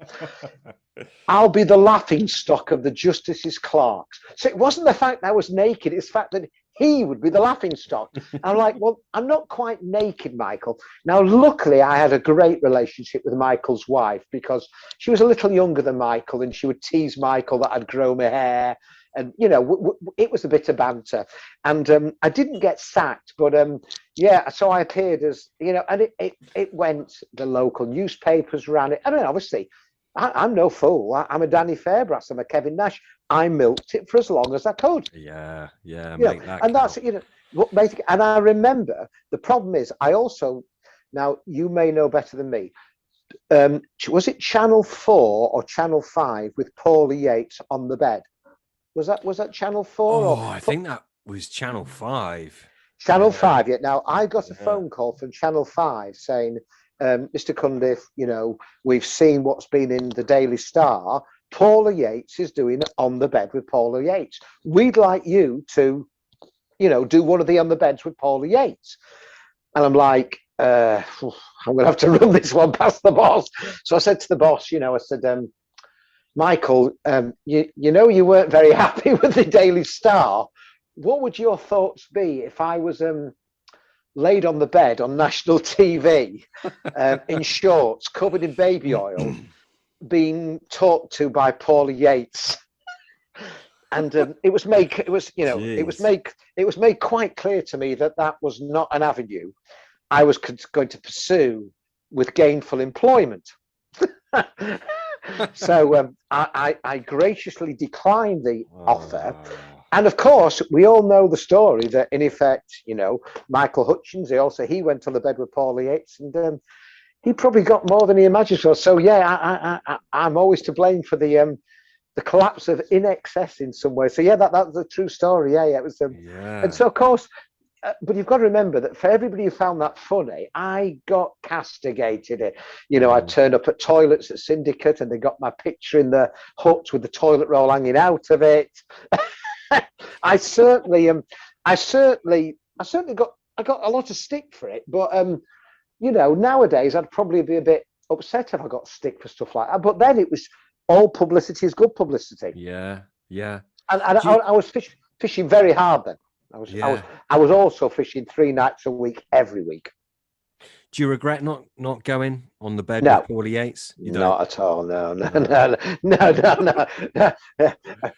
I'll be the laughing stock of the justice's clerks." So it wasn't the fact that I was naked, it's the fact that he would be the laughing stock. I'm like, "Well, I'm not quite naked, Michael." Now, luckily, I had a great relationship with Michael's wife, because she was a little younger than Michael, and she would tease Michael that I'd grow my hair. And, it was a bit of banter. And I didn't get sacked, but so I appeared as, and it went, the local newspapers ran it. I mean, obviously, I'm no fool. I'm a Danny Fairbrass. I'm a Kevin Nash. I milked it for as long as I could. Yeah. Make that and count. That's, basically. And I remember, the problem is, now you may know better than me. Was it Channel 4 or Channel 5 with Paula Yates on the bed? Was that Channel 4? Oh, I think that was Channel 5. Channel 5, yeah. Now, I got a phone call from Channel 5 saying, "Mr. Cundiff, we've seen what's been in the Daily Star. Paula Yates is doing On the Bed with Paula Yates. We'd like you to, do one of the On the Beds with Paula Yates." And I'm like, I'm going to have to run this one past the boss. So I said to the boss, I said, "Michael, you weren't very happy with the Daily Star. What would your thoughts be if I was laid on the bed on national TV in shorts, covered in baby oil, being talked to by Paula Yates?" And it was made quite clear to me that was not an avenue I was going to pursue with gainful employment. So I graciously declined the offer. And of course, we all know the story that, in effect, Michael Hutchins, he went on the bed with Paula Yates, and he probably got more than he imagined. So yeah, I'm always to blame for the collapse of In Excess in some way. So yeah, that's a true story. Yeah, it was. And so of course, but you've got to remember that for everybody who found that funny, I got castigated. I turned up at toilets at Syndicate, and they got my picture in the hut with the toilet roll hanging out of it. I certainly got a lot of stick for it, but nowadays I'd probably be a bit upset if I got stick for stuff like that. But then it was all publicity is good publicity. Yeah, yeah. And Do you, I was fishing very hard then. yeah. I was also fishing 3 nights a week every week. Do you regret not going on the bed No. with Paulie Yates? You don't? Not at all. No.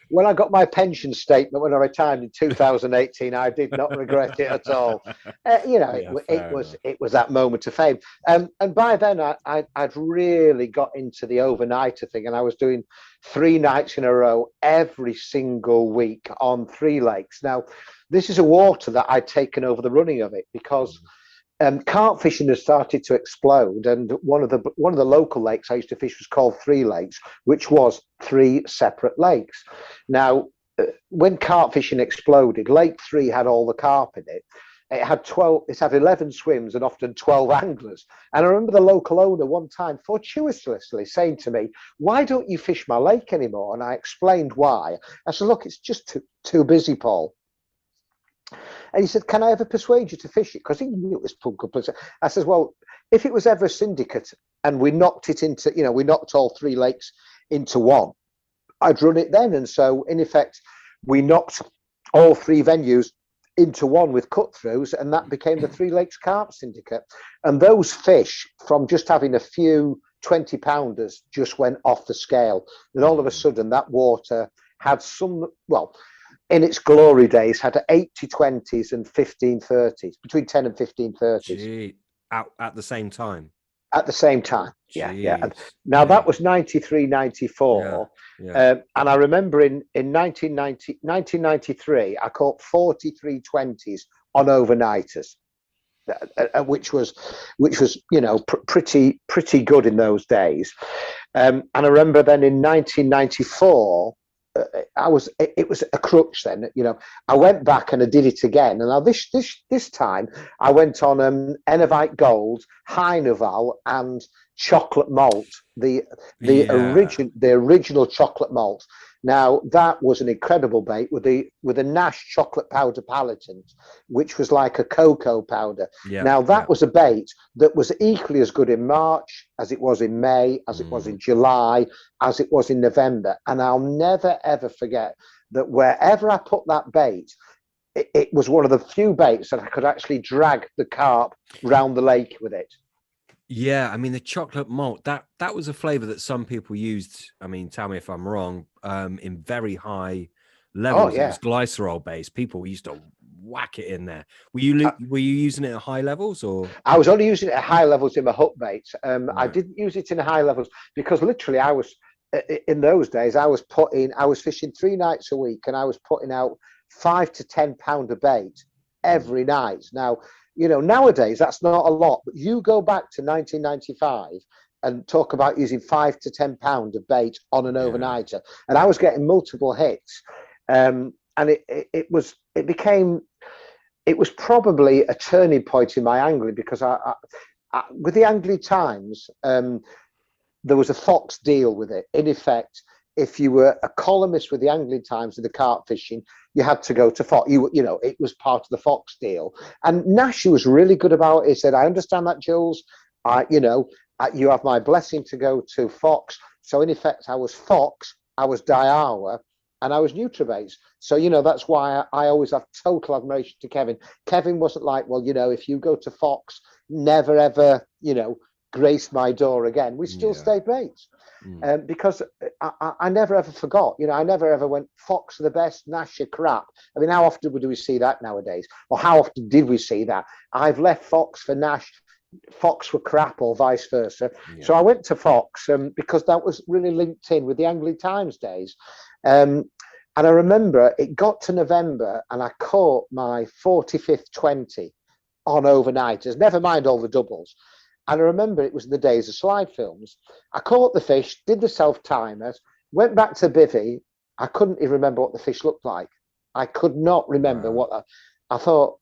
When I got my pension statement when I retired in 2018, I did not regret it at all. It was that moment of fame. And by then, I'd really got into the overnighter thing, and I was doing 3 nights in a row every single week on 3 lakes. Now, this is a water that I'd taken over the running of it because. Carp fishing has started to explode, and one of the local lakes I used to fish was called 3 Lakes, which was 3 separate lakes. Now, when carp fishing exploded, Lake 3 had all the carp in it. It had 11 swims and often 12 anglers. And I remember the local owner one time fortuitously saying to me, "Why don't you fish my lake anymore?" And I explained why. I said, "Look, it's just too busy, Paul." And he said, "Can I ever persuade you to fish it?" Because he knew it was public. I said, "Well, if it was ever a syndicate and we knocked all 3 lakes into one, I'd run it then." And so, in effect, we knocked all 3 venues into one with cut-throughs, and that became the 3 Lakes Carp Syndicate. And those fish, from just having a few 20-pounders, just went off the scale. And all of a sudden, that water had in its glory days, had 80-20s and 15-30s, between 10 and 15-30s. Gee, at the same time. At the same time, Jeez. yeah. And now that was 93, 94. Yeah. And I remember in 1993, I caught 43 20s on overnighters, which was pretty good in those days. And I remember then in 1994. It was a crutch then, I went back and I did it again. And now this time I went on Enovite Gold, High Noval and chocolate malt, the original chocolate malt. Now that was an incredible bait with a Nash chocolate powder palatant, which was like a cocoa powder. Now that was a bait that was equally as good in March as it was in May, as it was in July, as it was in November. And I'll never ever forget that wherever I put that bait, it was one of the few baits that I could actually drag the carp round the lake with it. Yeah, I mean the chocolate malt, that was a flavor that some people used. I mean, tell me if I'm wrong. In very high levels, It was glycerol based. People used to whack it in there. Were you using it at high levels, or? I was only using it at high levels in my hook baits. I didn't use it in high levels because literally I was in those days. I was fishing 3 nights a week, and I was putting out 5 to 10 pound of bait every night. Now. Nowadays that's not a lot, but you go back to 1995 and talk about using 5 to 10 pound of bait on an overnighter, and I was getting multiple hits, and it was probably a turning point in my angling because I with the Angling Times, there was a Fox deal with it. In effect, if you were a columnist with the Angling Times and the carp fishing, you had to go to Fox. It was part of the Fox deal. And Nash was really good about it. He said, "I understand that, Jules. You have my blessing to go to Fox." So in effect, I was Fox, I was Daiwa, and I was Nutrabaits. So, that's why I always have total admiration to Kevin. Kevin wasn't like, "Well, if you go to Fox, never ever, grace my door again." We still stayed mates. Because I never ever forgot, I never ever went, "Fox are the best, Nash are crap." I mean, how often do we see that nowadays? Or how often did we see that? I've left Fox for Nash, Fox were crap, or vice versa. So I went to Fox because that was really linked in with the Angling Times days. And I remember it got to November and I caught my 45th 20 on overnighters, never mind all the doubles. And I remember it was in the days of slide films. I caught the fish, did the self-timers, went back to bivvy. I couldn't even remember what the fish looked like. I could not remember I thought,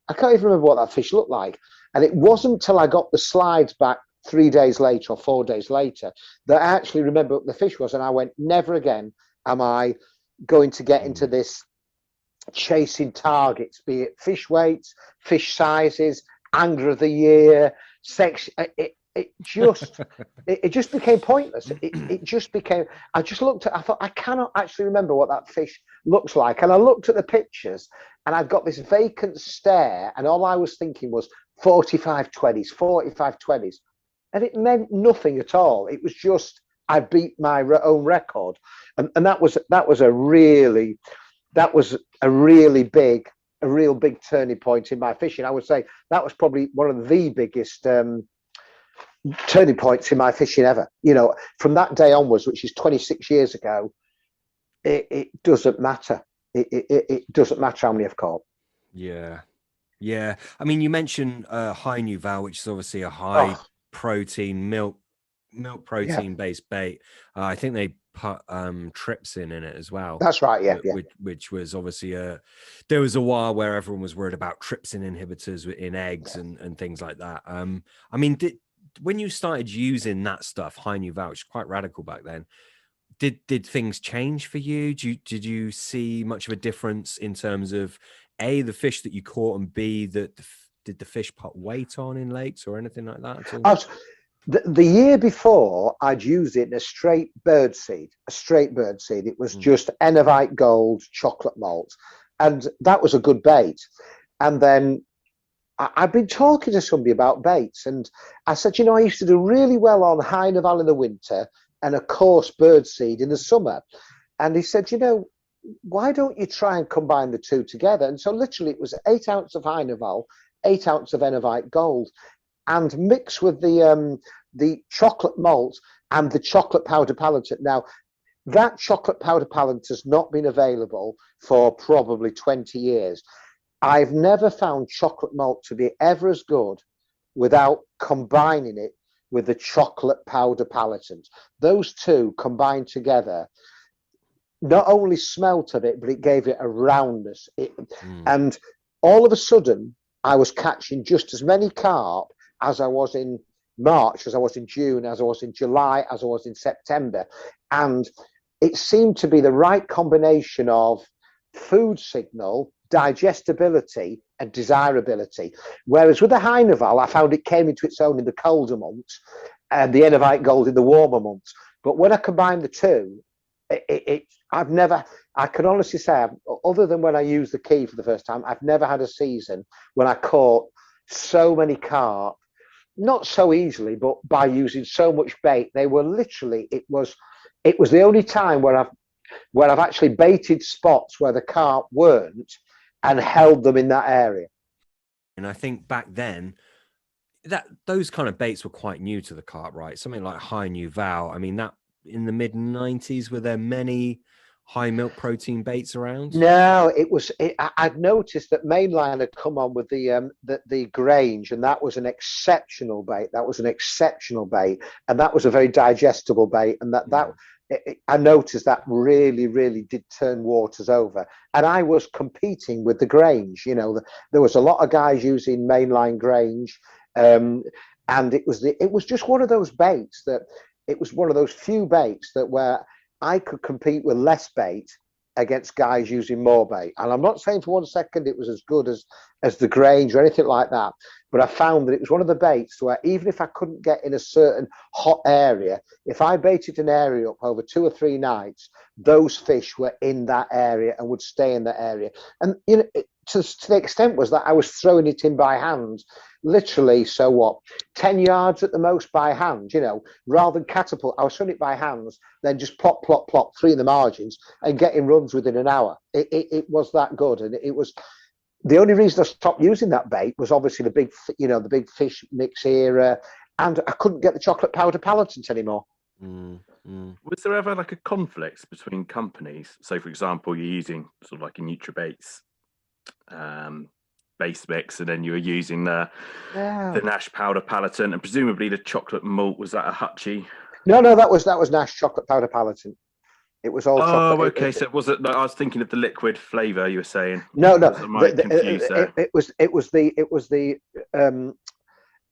I can't even remember what that fish looked like. And it wasn't until I got the slides back 3 days later or 4 days later that I actually remember what the fish was. And I went, never again am I going to get into this chasing targets, be it fish weights, fish sizes, angler of the year, section. it just became pointless. It just became. I just looked at. I thought I cannot actually remember what that fish looks like, and I looked at the pictures, and I'd got this vacant stare, and all I was thinking was 45-20s, 45-20s, and it meant nothing at all. It was just I beat my own record, and that was a really big. A real big turning point in my fishing. I would say that was probably one of the biggest turning points in my fishing ever. You know, from that day onwards, which is 26 years ago, it doesn't matter. It doesn't matter how many I've caught. Yeah. I mean, you mentioned high new val, which is obviously a high protein milk protein based bait. I think they put trypsin in it as well. That's right. Yeah. Which was obviously there was a while where everyone was worried about trypsin inhibitors in eggs and things like that. I mean, when you started using that stuff, high new val, which was quite radical back then, did things change for you? Did you see much of a difference in terms of A, the fish that you caught, and B, did the fish put weight on in lakes or anything like that at all? The year before, I'd used it in a straight bird seed. It was just Enovite Gold chocolate malt, and that was a good bait. And then I've been talking to somebody about baits, and I said, you know, I used to do really well on high Naval in the winter and a coarse bird seed in the summer. And he said, you know, why don't you try and combine the two together? And so literally it was 8 ounces of high Naval, 8 ounces of Enovite Gold, and mix with the chocolate malt and the chocolate powder pelleted. Now, that chocolate powder pellet has not been available for probably 20 years. I've never found chocolate malt to be ever as good without combining it with the chocolate powder pelleted. Those two combined together not only smelt of it, but it gave it a roundness. And all of a sudden, I was catching just as many carp as I was in March, as I was in June, as I was in July, as I was in September. And it seemed to be the right combination of food signal, digestibility, and desirability. Whereas with the high Naval, I found it came into its own in the colder months and the Enovite Gold in the warmer months. But when I combined the two, I can honestly say, other than when I used the key for the first time, I've never had a season when I caught so many carp, not so easily, but by using so much bait. They were literally, it was the only time where I've actually baited spots where the carp weren't and held them in that area. And I think back then, those kind of baits were quite new to the carp, right? Something like high new val. I mean, that in the mid 90s, were there many high milk protein baits around? No, I'd noticed that Mainline had come on with the Grange, and that was an exceptional bait. And that was a very digestible bait. And I noticed that really, really did turn waters over. And I was competing with the Grange. You know, there was a lot of guys using Mainline Grange, and it was just one of those baits that it was one of those few baits that where I could compete with less bait against guys using more bait. And I'm not saying for 1 second it was as good as the Grange or anything like that, but I found that it was one of the baits where even if I couldn't get in a certain hot area, if I baited an area up over 2 or 3 nights, those fish were in that area and would stay in that area. And you know, to the extent was that I was throwing it in by hand, literally, 10 yards at the most by hand, you know, rather than catapult. I was throwing it by hands, then just plop, 3 in the margins and getting runs within an hour. It was that good. And it was the only reason I stopped using that bait was obviously the big fish mix era, and I couldn't get the chocolate powder pelletants anymore. Was there ever like a conflict between companies? So, for example, you're using sort of like a Nutrabaits base mix, and then you were using the Nash powder pelletant, and presumably the chocolate malt, was that a Hutchie? No, that was Nash chocolate powder pelletant. It was all chocolate. Oh, okay. So was it? I was thinking of the liquid flavor you were saying. No.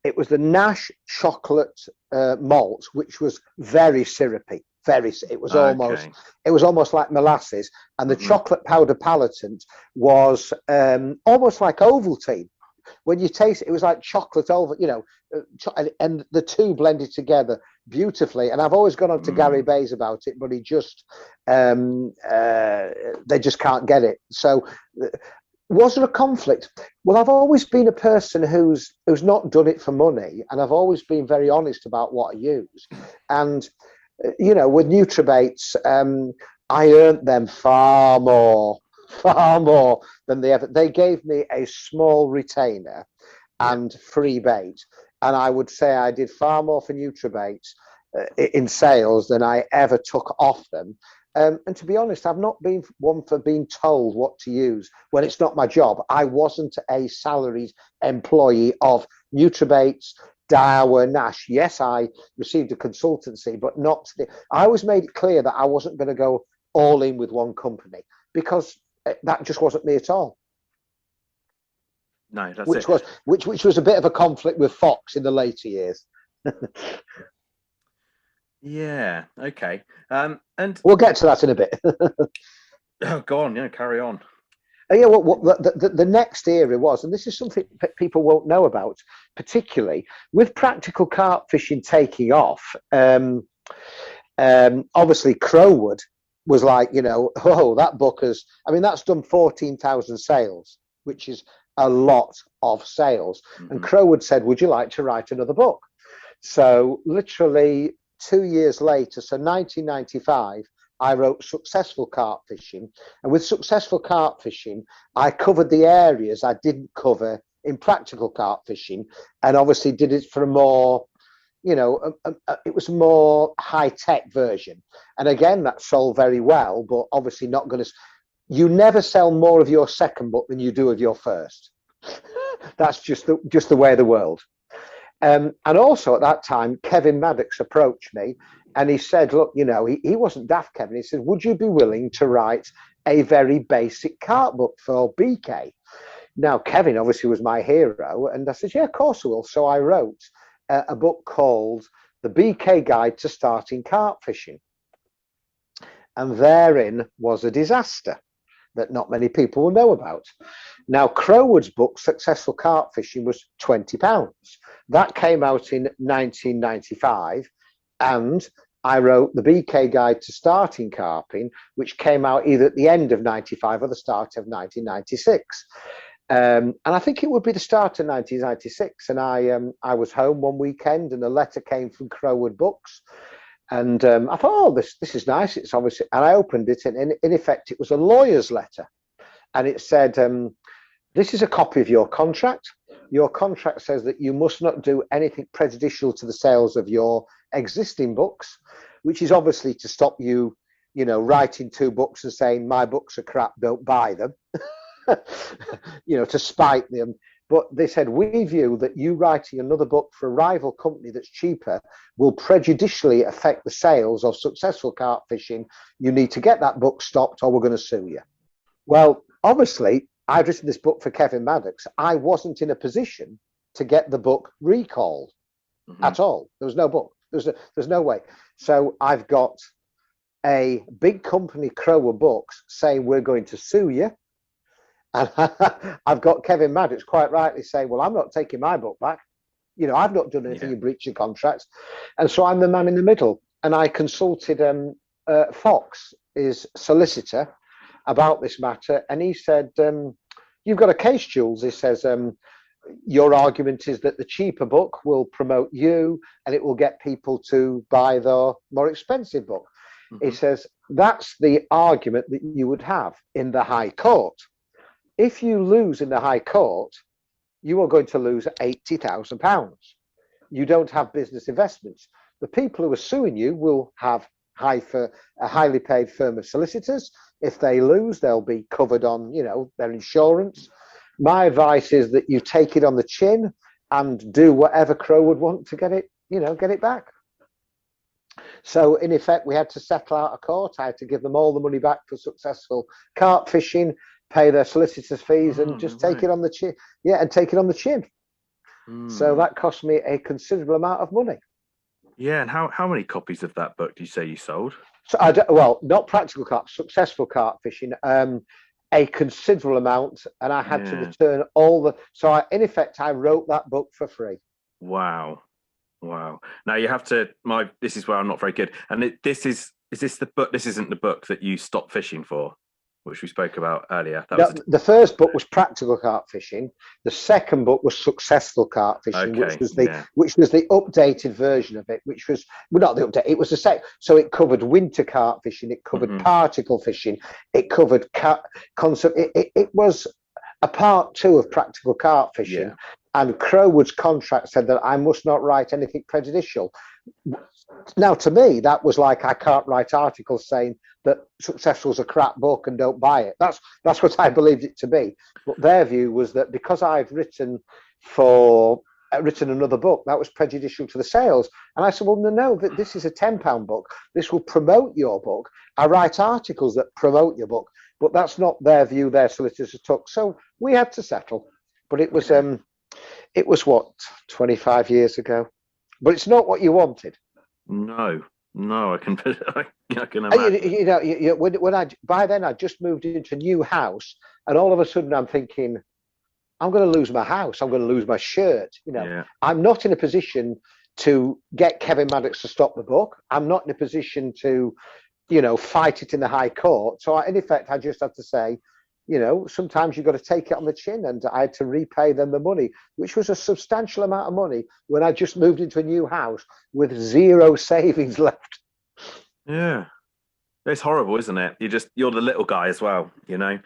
It was the Nash chocolate malt, which was very syrupy. It was almost like molasses, and the chocolate powder pelletant was almost like Ovaltine, when you taste it, it was like chocolate over, and the two blended together beautifully. And I've always gone on to Gary Bays about it, but he just, they just can't get it. So was there a conflict? Well, I've always been a person who's not done it for money, and I've always been very honest about what I use. And with Nutrabaits, I earned them far more than they gave me a small retainer and free bait, and I would say I did far more for Nutrabaits in sales than I ever took off them. And to be honest, I've not been one for being told what to use when it's not my job. I wasn't a salaried employee of Nutrabaits, Daiwa, Nash. Yes, I received a consultancy, but not. I always made it clear that I wasn't going to go all in with one company, because that just wasn't me at all. No, that's which was a bit of a conflict with Fox in the later years. Yeah. Okay. And we'll get to that in a bit. Oh, go on. Yeah, carry on. Yeah. The next era was, and this is something people won't know about, particularly with practical carp fishing taking off. Obviously, Crowwood was like, that book that's done 14,000 sales, which is a lot of sales. Mm-hmm. And Crowwood said, would you like to write another book? So literally 2 years later, so 1995, I wrote Successful Carp Fishing. And with Successful Carp Fishing, I covered the areas I didn't cover in practical carp fishing, and obviously did it for a more, it was a more high-tech version. And again, that sold very well, but obviously not going to. You never sell more of your second book than you do of your first. That's just the way of the world. And also at that time, Kevin Maddox approached me and he said, look, he wasn't daft, Kevin. He said, would you be willing to write a very basic carp book for BK? Now, Kevin obviously was my hero. And I said, yeah, of course I will. So I wrote a book called The BK Guide to Starting Carp Fishing. And therein was a disaster that not many people will know about. Now, Crowwood's book, Successful Carp Fishing, was £20. That came out in 1995, and I wrote the BK Guide to Starting Carping, which came out either at the end of 95 or the start of 1996. And I think it would be the start of 1996. And I was home one weekend, and a letter came from Crowwood Books. And I thought, oh, this is nice. It's obviously, and I opened it, and in effect, it was a lawyer's letter. And it said, this is a copy of your contract. Your contract says that you must not do anything prejudicial to the sales of your existing books, which is obviously to stop you, writing 2 books and saying, my books are crap, don't buy them, to spite them. But they said, we view that you writing another book for a rival company that's cheaper will prejudicially affect the sales of Successful Carp Fishing. You need to get that book stopped or we're going to sue you. Well, obviously, I'd written this book for Kevin Maddox. I wasn't in a position to get the book recalled at all. There was no book. There's no way. So I've got a big company, Crowwood Books, saying we're going to sue you. And I've got Kevin Maddox quite rightly saying, well, I'm not taking my book back. I've not done anything in breach of contracts. And so I'm the man in the middle. And I consulted Fox, his solicitor, about this matter. And he said, you've got a case, Jules. He says, your argument is that the cheaper book will promote you and it will get people to buy the more expensive book. Mm-hmm. He says, that's the argument that you would have in the High Court. If you lose in the High Court, you are going to lose £80,000. You don't have business investments. The people who are suing you will have a highly paid firm of solicitors. If they lose, they'll be covered on, their insurance. My advice is that you take it on the chin and do whatever Crow would want to get it back. So in effect, we had to settle out of court. I had to give them all the money back for Successful Carp Fishing, pay their solicitors' fees, and just take it on the chin. Yeah, and take it on the chin. So that cost me a considerable amount of money. Yeah, and how many copies of that book do you say you sold? So not practical carp, Successful Carp Fishing. a considerable amount, and I had to return all the. So in effect, I wrote that book for free. Wow. Now you have to. This is where I'm not very good. And this is this the book? This isn't the book that you stopped fishing for, which we spoke about earlier. The first book was Practical Carp Fishing. The second book was Successful Carp Fishing, which was the updated version of it. Which was not the update. It was the same. So it covered winter carp fishing. It covered particle fishing. It covered concept. It was a part 2 of Practical Carp Fishing. Yeah. And Crowood's contract said that I must not write anything prejudicial. Now, to me, that was like, I can't write articles saying that Successful's a crap book and don't buy it. That's what I believed it to be. But their view was that because I've written another book, that was prejudicial to the sales. And I said, well, no, this is a £10 book. This will promote your book. I write articles that promote your book, but that's not their view. Their solicitors took. So we had to settle. But it was what, 25 years ago. But it's not what you wanted. No, I can imagine. By then I just moved into a new house, and all of a sudden I'm thinking, I'm going to lose my house. I'm going to lose my shirt. I'm not in a position to get Kevin Maddox to stop the book. I'm not in a position to, fight it in the High Court. So in effect, I just had to say, sometimes you've got to take it on the chin, and I had to repay them the money, which was a substantial amount of money when I just moved into a new house with 0 savings left. Yeah. It's horrible, isn't it? You're the little guy as well,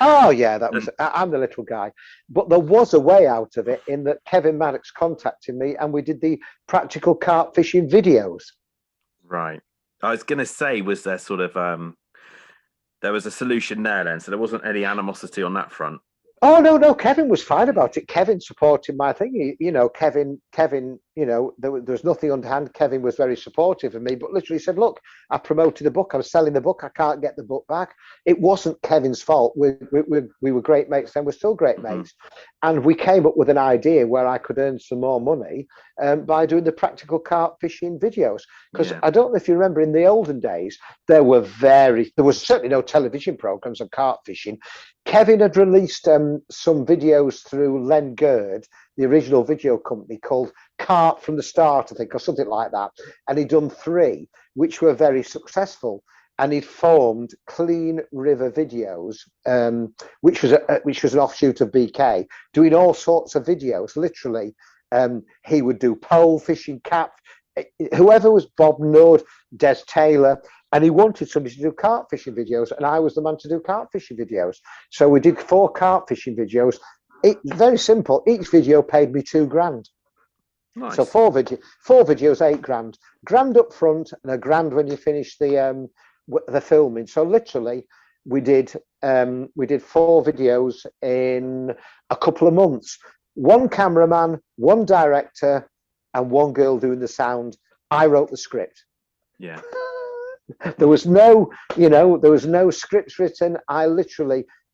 Oh yeah, I'm the little guy. But there was a way out of it, in that Kevin Maddox contacted me and we did the Practical Carp Fishing videos. Right. I was going to say, was there sort of... there was a solution there then, so there wasn't any animosity on that front. Oh no, Kevin was fine about it. Kevin supported my thing. Kevin, there was nothing underhand. Kevin was very supportive of me, but literally said, look, I promoted the book. I'm selling the book. I can't get the book back. It wasn't Kevin's fault. We were great mates then. We're still great mates. And we came up with an idea where I could earn some more money by doing the Practical Carp Fishing videos. Because I don't know if you remember, in the olden days, there was certainly no television programs on carp fishing. Kevin had released some videos through Len Gerd, the original video company, called Carp from the Start, I think, or something like that. And he'd done 3, which were very successful. And he'd formed Clean River Videos, which was an offshoot of BK, doing all sorts of videos. Literally, he would do pole fishing, cap, whoever was Bob Nord, Des Taylor. And he wanted somebody to do carp fishing videos, and I was the man to do carp fishing videos. So we did 4 carp fishing videos. Very simple. Each video paid me £2,000. Nice. So 4 videos, £8,000. £1,000 up front and £1,000 when you finish the filming. So literally, we did 4 videos in a couple of months. 1 cameraman, 1 director, and 1 girl doing the sound. I wrote the script. Yeah. There was no scripts written.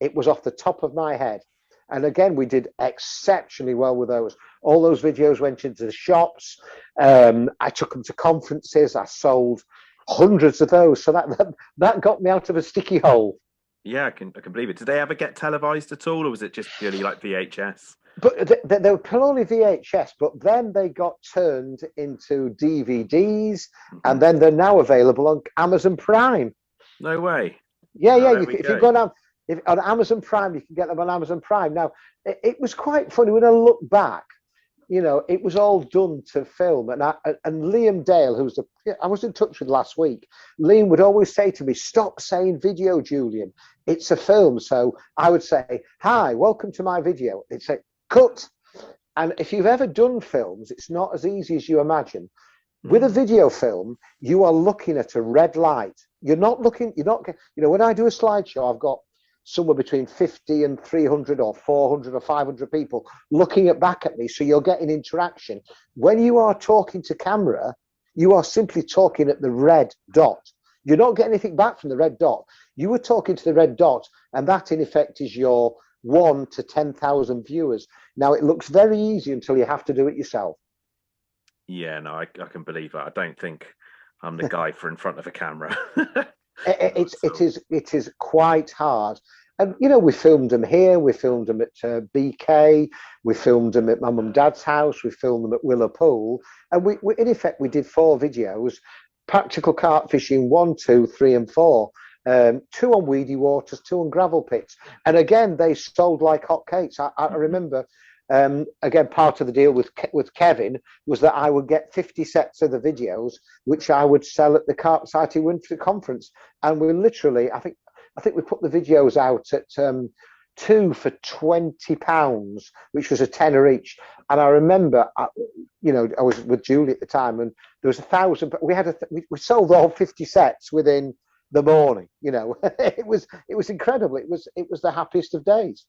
It was off the top of my head. And again, we did exceptionally well with those. All those videos went into the shops. I took them to conferences. I sold hundreds of those. So that got me out of a sticky hole. Yeah, I can believe it. Did they ever get televised at all, or was it just purely like VHS? But they were purely VHS, but then they got turned into DVDs, and then they're now available on Amazon Prime. No way. Yeah. If you go down on Amazon Prime, you can get them on Amazon Prime. Now, it was quite funny when I look back. It was all done to film, and Liam Dale, I was in touch with last week. Liam would always say to me, "Stop saying video, Julian. It's a film." So I would say, "Hi, welcome to my video." It'd say, "Cut." And if you've ever done films, it's not as easy as you imagine. With a video film, you are looking at a red light. When I do a slideshow, I've got somewhere between 50 and 300 or 400 or 500 people looking back at me. So you're getting interaction. When you are talking to camera, you are simply talking at the red dot. You're not getting anything back from the red dot. You were talking to the red dot, and that in effect is your 1 to 10,000 viewers. Now, it looks very easy until you have to do it yourself. Yeah, no, I can believe that. I don't think I'm the guy for in front of a camera. It is quite hard. And, you know, we filmed them here, we filmed them at BK, we filmed them at my mum and dad's house, we filmed them at Willow Pool. And we in effect, we did 4 videos, practical carp fishing, 1, 2, 3, and 4. 2 on weedy waters, 2 on gravel pits. And again, they sold like hotcakes. I remember, again, part of the deal with Kevin was that I would get 50 sets of the videos, which I would sell at the Carp Society Winter Conference. And we literally, I think we put the videos out at 2 for £20, which was a tenner each. And I remember, you know, I was with Julie at the time, and there was 1,000. But we sold all 50 sets within the morning. You know, it was incredible. It was the happiest of days.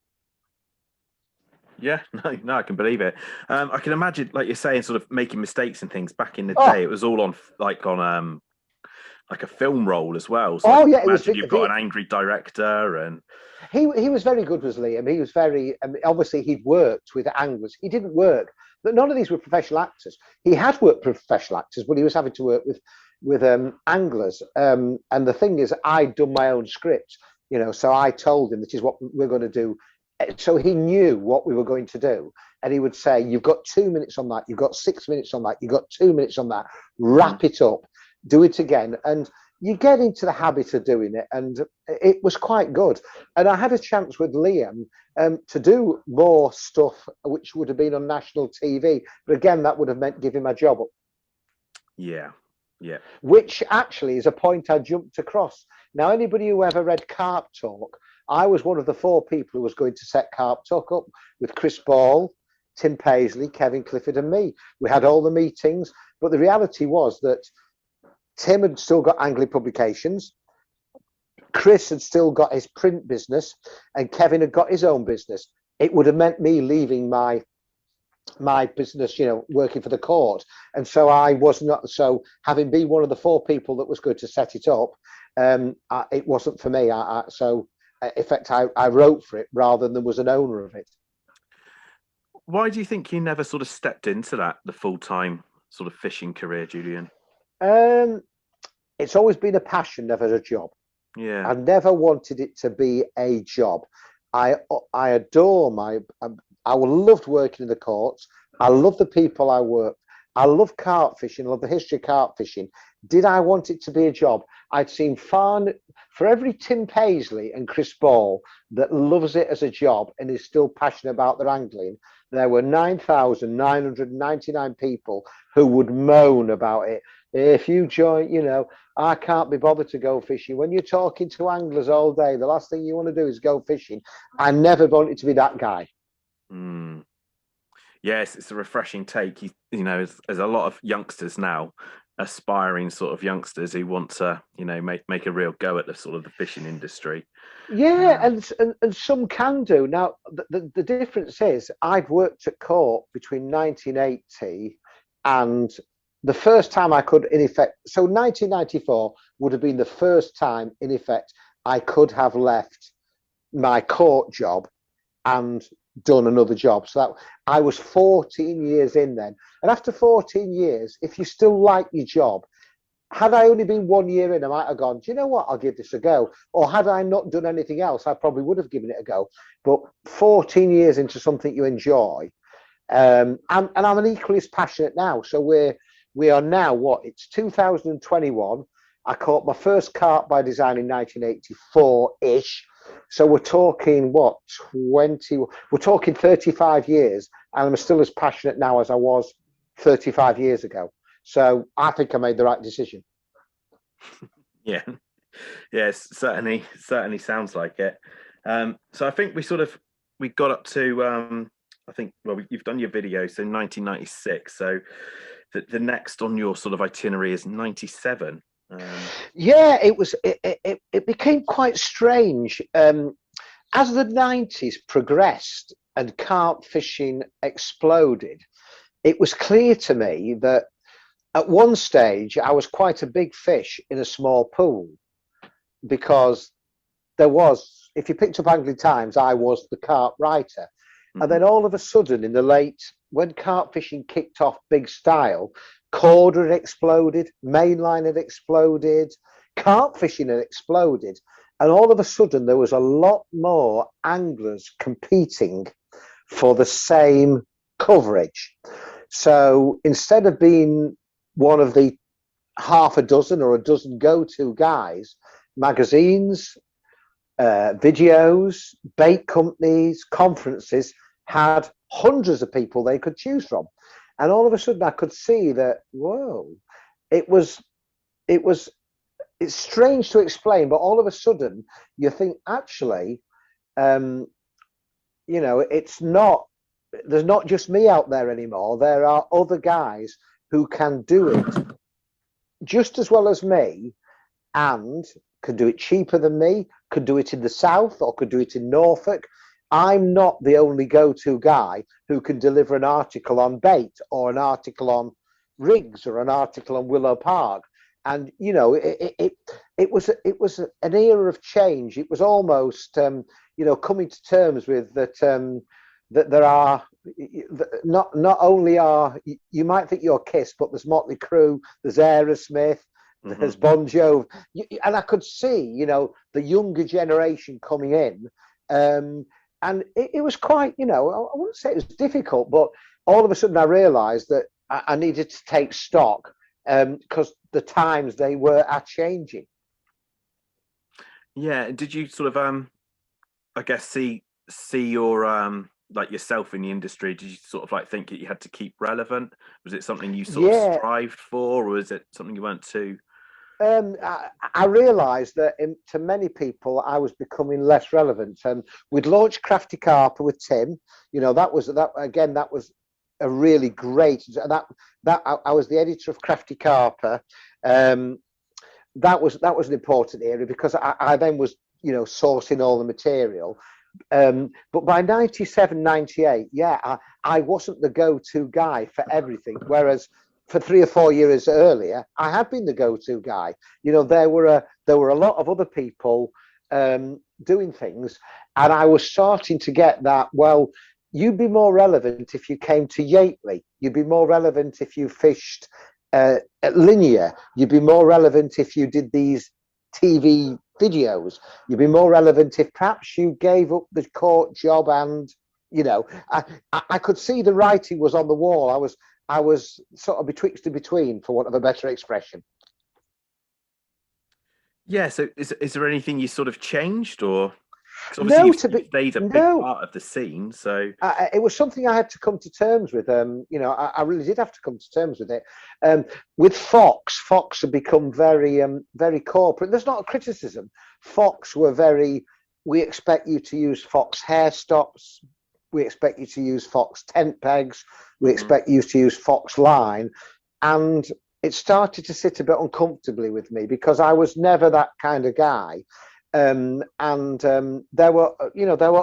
Yeah, no, I can believe it. I can imagine, like you're saying, sort of making mistakes and things back in the day. It was all on like a film roll as well. So yeah, imagine you've got an angry director, and he was very good, was Liam. He was very obviously he'd worked with anglers. He didn't work. None of these were professional actors. He had worked with professional actors, but he was having to work with anglers. And the thing is, I'd done my own script, you know, so I told him this is what we're going to do. So he knew what we were going to do. And he would say, you've got 2 minutes on that. You've got 6 minutes on that. You've got 2 minutes on that. Wrap it up. Do it again. And you get into the habit of doing it. And it was quite good. And I had a chance with Liam to do more stuff, which would have been on national TV. But again, that would have meant giving my job up. Yeah. Which actually is a point I jumped across. Now, anybody who ever read Carp Talk, I was one of the 4 people who was going to set Carp Talk up with Chris Ball, Tim Paisley, Kevin Clifford, and me. We had all the meetings, but the reality was that Tim had still got Angling Publications, Chris had still got his print business, and Kevin had got his own business. It would have meant me leaving my business, you know, working for the court. And so I was not, so having been one of the 4 people that was going to set it up, it wasn't for me. So in fact, I wrote for it rather than was an owner of it. Why do you think you never sort of stepped into the full-time sort of fishing career, Julian? It's always been a passion, never a job. Yeah. I never wanted it to be a job. I adore I loved working in the courts. I love the people I work. I love carp fishing. I love the history of carp fishing. Did I want it to be a job? I'd seen for every Tim Paisley and Chris Ball that loves it as a job and is still passionate about their angling, there were 9,999 people who would moan about it. If you join, you know, I can't be bothered to go fishing. When you're talking to anglers all day, the last thing you want to do is go fishing. I never wanted to be that guy. Yes, it's a refreshing take. You know, there's a lot of youngsters now, aspiring sort of youngsters who want to, you know, make a real go at the sort of the fishing industry. Yeah, and some can do. Now, the difference is I've worked at court between 1980 and the first time I could, in effect, so 1994 would have been the first time, in effect, I could have left my court job and done another job. So that I was 14 years in then. And after 14 years, if you still like your job, had I only been 1 year in, I might have gone, do you know what, I'll give this a go. Or had I not done anything else, I probably would have given it a go. But 14 years into something you enjoy, and I'm an equally as passionate now. So we are now, it's 2021. I caught my first carp by design in 1984-ish. So we're talking, we're talking 35 years, and I'm still as passionate now as I was 35 years ago. So I think I made the right decision. Yeah. Yes, certainly sounds like it. So I think we got up to, you've done your video, so 1996. So the next on your sort of itinerary is 97. Yeah, it became quite strange as the 90s progressed and carp fishing exploded. It was clear to me that at one stage I was quite a big fish in a small pool, because if you picked up Angling Times, I was the carp writer. Mm-hmm. And then all of a sudden when carp fishing kicked off big style, Corder had exploded, mainline had exploded, carp fishing had exploded. And all of a sudden, there was a lot more anglers competing for the same coverage. So instead of being one of the half a dozen or a dozen go-to guys, magazines, videos, bait companies, conferences had hundreds of people they could choose from. And all of a sudden I could see that, whoa, it's strange to explain, but all of a sudden you think, actually, it's not, there's not just me out there anymore. There are other guys who can do it just as well as me, and could do it cheaper than me, could do it in the south or could do it in Norfolk. I'm not the only go-to guy who can deliver an article on bait or an article on rigs or an article on Willow Park. And it was an era of change. It was almost coming to terms with that, that there are not only are, you might think you're Kiss, but there's Motley Crue, there's Aerosmith, there's Bon Jovi, and I could see the younger generation coming in, and it was quite, I wouldn't say it was difficult, but all of a sudden I realised that I needed to take stock, because the times are changing. Yeah. Did you sort of I guess see your like yourself in the industry? Did you sort of like think that you had to keep relevant? Was it something you sort of strived for, or was it something you weren't too? I realised that to many people I was becoming less relevant. We'd launched Crafty Carper with Tim. That was a really great. I was the editor of Crafty Carper. That was an important area because I then was sourcing all the material. But by 97, 98, I wasn't the go-to guy for everything. Whereas for 3 or 4 years earlier, I had been the go-to guy. There were a lot of other people doing things, and I was starting to get that. Well, you'd be more relevant if you came to Yateley. You'd be more relevant if you fished at Linear. You'd be more relevant if you did these TV videos. You'd be more relevant if perhaps you gave up the court job. And I could see the writing was on the wall. I was sort of betwixt and between, for want of a better expression. Yeah. So is there anything you sort of changed, or? No, you've stayed a big part of the scene, so it was something I had to come to terms with. I really did have to come to terms with it. With Fox had become very, very corporate. There's not a criticism. Fox were very. We expect you to use Fox hair stops. We expect you to use Fox tent pegs. We expect you to use Fox line, and it started to sit a bit uncomfortably with me because I was never that kind of guy. There were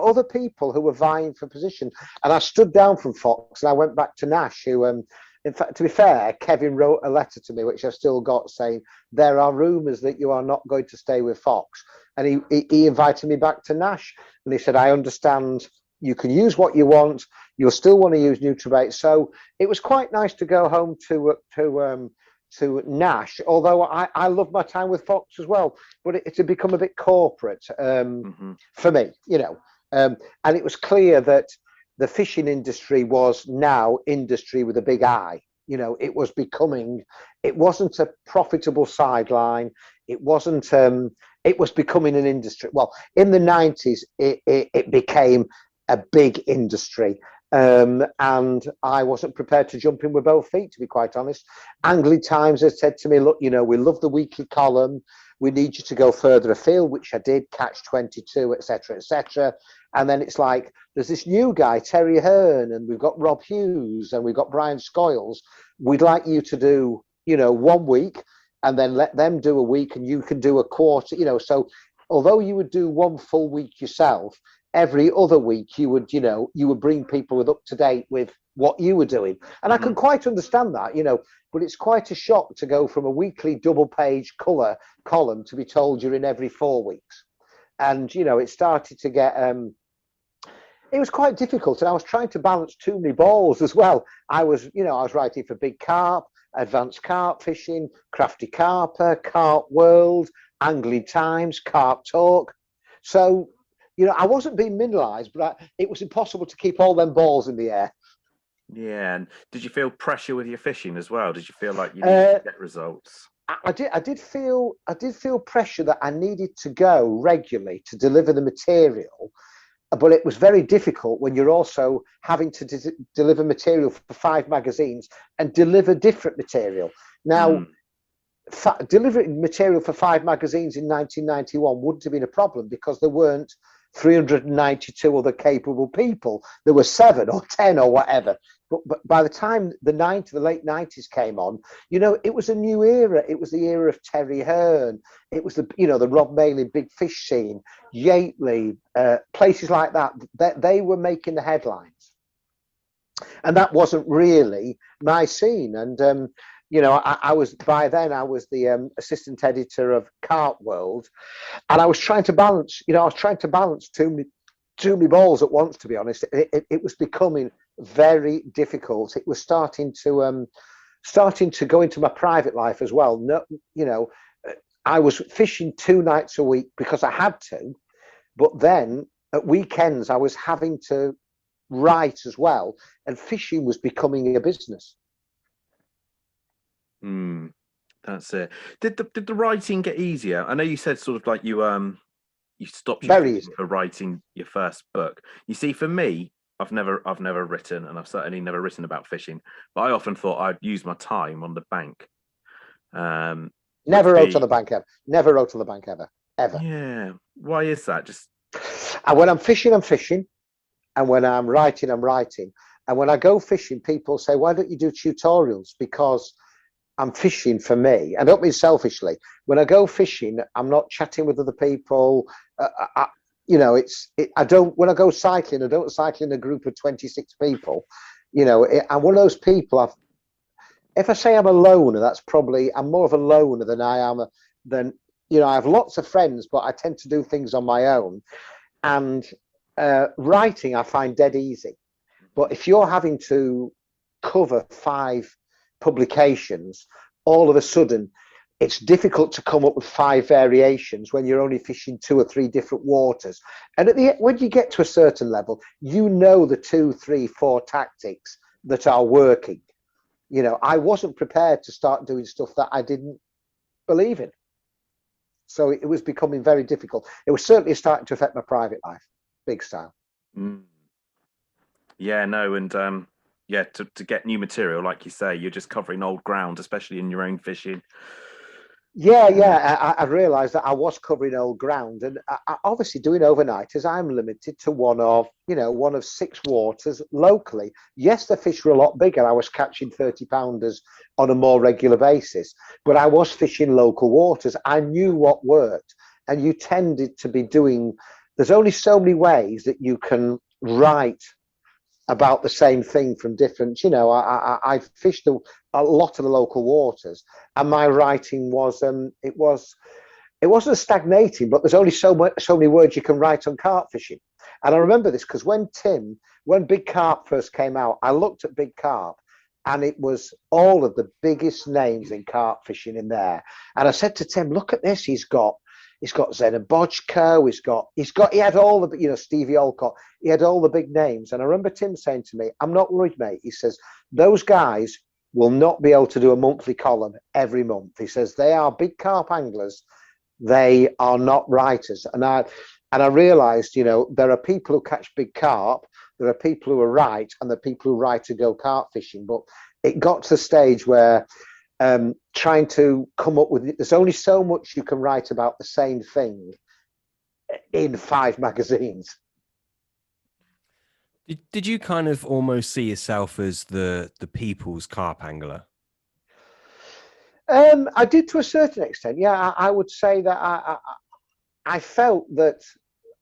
other people who were vying for position, and I stood down from Fox and I went back to Nash, who, in fact, to be fair, Kevin wrote a letter to me, which I've still got, saying there are rumours that you are not going to stay with Fox, and he invited me back to Nash, and he said, I understand you can use what you want, you'll still want to use Nutrabaits. So it was quite nice to go home to Nash, although I love my time with Fox as well, but it had become a bit corporate for me, and it was clear that the fishing industry was now industry with a big I. It was becoming, it wasn't a profitable sideline. It wasn't, it was becoming an industry. Well, in the 90s, it became a big industry. And I wasn't prepared to jump in with both feet, to be quite honest. Angling Times has said to me, look, we love the weekly column. We need you to go further afield, which I did, Catch 22, etc., etc. And then it's like, there's this new guy, Terry Hearn, and we've got Rob Hughes, and we've got Brian Schoyles. We'd like you to do, 1 week, and then let them do a week, and you can do a quarter, So although you would do 1 full week yourself, every other week you would bring people up to date with what you were doing. And I can quite understand that, but it's quite a shock to go from a weekly double page colour column to be told you're in every 4 weeks. And, it started to get, It was quite difficult, and I was trying to balance too many balls as well. I was writing for Big Carp, Advanced Carp Fishing, Crafty Carper, Carp World, Angling Times, Carp Talk. So, I wasn't being mineralised, but it was impossible to keep all them balls in the air. Yeah, and did you feel pressure with your fishing as well? Did you feel like you needed to get results? I did feel pressure that I needed to go regularly to deliver the material, but it was very difficult when you're also having to deliver material for 5 magazines and deliver different material. Now, delivering material for 5 magazines in 1991 wouldn't have been a problem because there weren't 392 other capable people. There were 7 or 10 or whatever. But by the time the late 90s came on, it was a new era. It was the era of Terry Hearn. It was the Rob Malin big fish scene, Yateley, places like that. They were making the headlines, and that wasn't really my scene. And I was the assistant editor of Carp World, and I was trying to balance. Too many balls at once, to be honest. It was becoming very difficult. It was starting to go into my private life as well. No, I was fishing 2 nights a week because I had to, but then at weekends I was having to write as well, and fishing was becoming a business. That's it. Did the writing get easier? I know you said sort of like you stopped for writing your first book. You see, for me, I've never written, and I've certainly never written about fishing. But I often thought I'd use my time on the bank. Never wrote on the bank ever. Never wrote on the bank ever. Yeah. Why is that? Just and when I'm fishing, I'm fishing, and when I'm writing, I'm writing. And when I go fishing, people say, "Why don't you do tutorials?" Because I'm fishing for me. I don't mean selfishly. When I go fishing, I'm not chatting with other people. When I go cycling, I don't cycle in a group of 26 people. I'm one of those people. If I say I'm a loner, I'm more of a loner than I am. I have lots of friends, but I tend to do things on my own. And writing, I find dead easy. But if you're having to cover 5 publications, all of a sudden it's difficult to come up with 5 variations when you're only fishing 2 or 3 different waters. And when you get to a certain level, the 2, 3, 4 tactics that are working. I wasn't prepared to start doing stuff that I didn't believe in. So it was becoming very difficult. It was certainly starting to affect my private life, big style. Yeah, no, and to get new material, like you say, you're just covering old ground, especially in your own fishing. I realised that I was covering old ground, and obviously doing overnighters, I'm limited to one of 6 waters locally. Yes, the fish were a lot bigger. I was catching 30-pounders on a more regular basis, but I was fishing local waters. I knew what worked, and you tended to be doing. There's only so many ways that you can write about the same thing from different. I fished a lot of the local waters, and my writing was it wasn't stagnating, but there's only so many words you can write on carp fishing. And I remember this because when Big Carp first came out, I looked at Big Carp, and it was all of the biggest names in carp fishing in there. And I said to Tim, "Look at this. He's got Zen and Bodchko. He had all the, Stevie Olcott. He had all the big names." And I remember Tim saying to me, "I'm not worried, mate." He says, "Those guys will not be able to do a monthly column every month." He says, "They are big carp anglers. They are not writers." And I realized, there are people who catch big carp. There are people who are right, and there are people who write to go carp fishing. But it got to the stage where trying to come up with, there's only so much you can write about the same thing in 5 magazines. Did you kind of almost see yourself as the people's carp angler? I did to a certain extent. Yeah, I would say that I felt that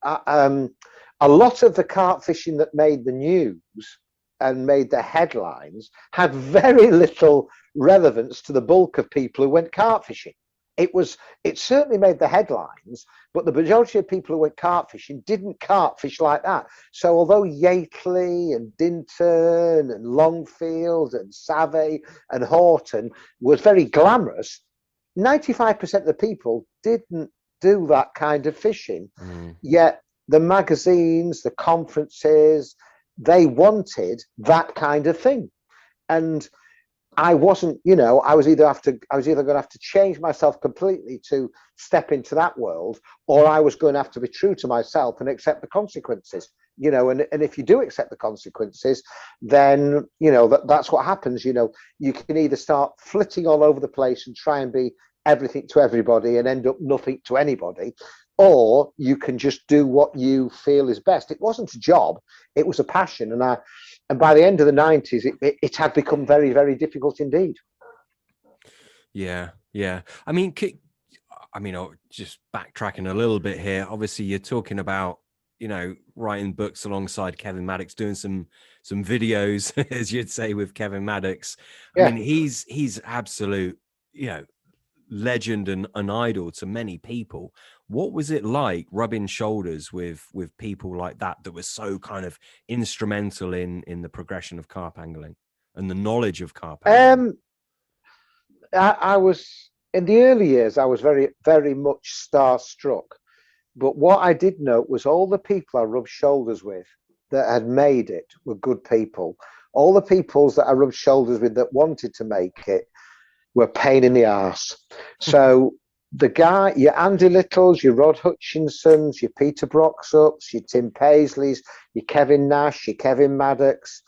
a lot of the carp fishing that made the news and made the headlines had very little relevance to the bulk of people who went carp fishing. it certainly made the headlines, but the majority of people who went carp fishing didn't carp fish like that. So although Yateley and Dinton and Longfield and Savey and Horton was very glamorous, 95% of the people didn't do that kind of fishing. Yet the magazines, the conferences, they wanted that kind of thing. And I wasn't, I was either going to have to change myself completely to step into that world, or I was going to have to be true to myself and accept the consequences. And if you do accept the consequences, then that's what happens. You can either start flitting all over the place and try and be everything to everybody and end up nothing to anybody, or you can just do what you feel is best. It wasn't a job, it was a passion. And by the end of the 90s, it had become very, very difficult indeed. Yeah. I mean, just backtracking a little bit here. Obviously, you're talking about, writing books alongside Kevin Maddox, doing some videos, as you'd say, with Kevin Maddox. I mean, he's absolute, legend and an idol to many people. What was it like rubbing shoulders with people like that were so kind of instrumental in the progression of carp angling and the knowledge of carp angling? I was, in the early years, I was very, very much starstruck. But what I did note was all the people I rubbed shoulders with that had made it were good people. All the peoples that I rubbed shoulders with that wanted to make it were pain in the arse. So your Andy Littles, your Rod Hutchinsons, your Peter Broxups, your Tim Paisleys, your Kevin Nash, your Kevin Maddox,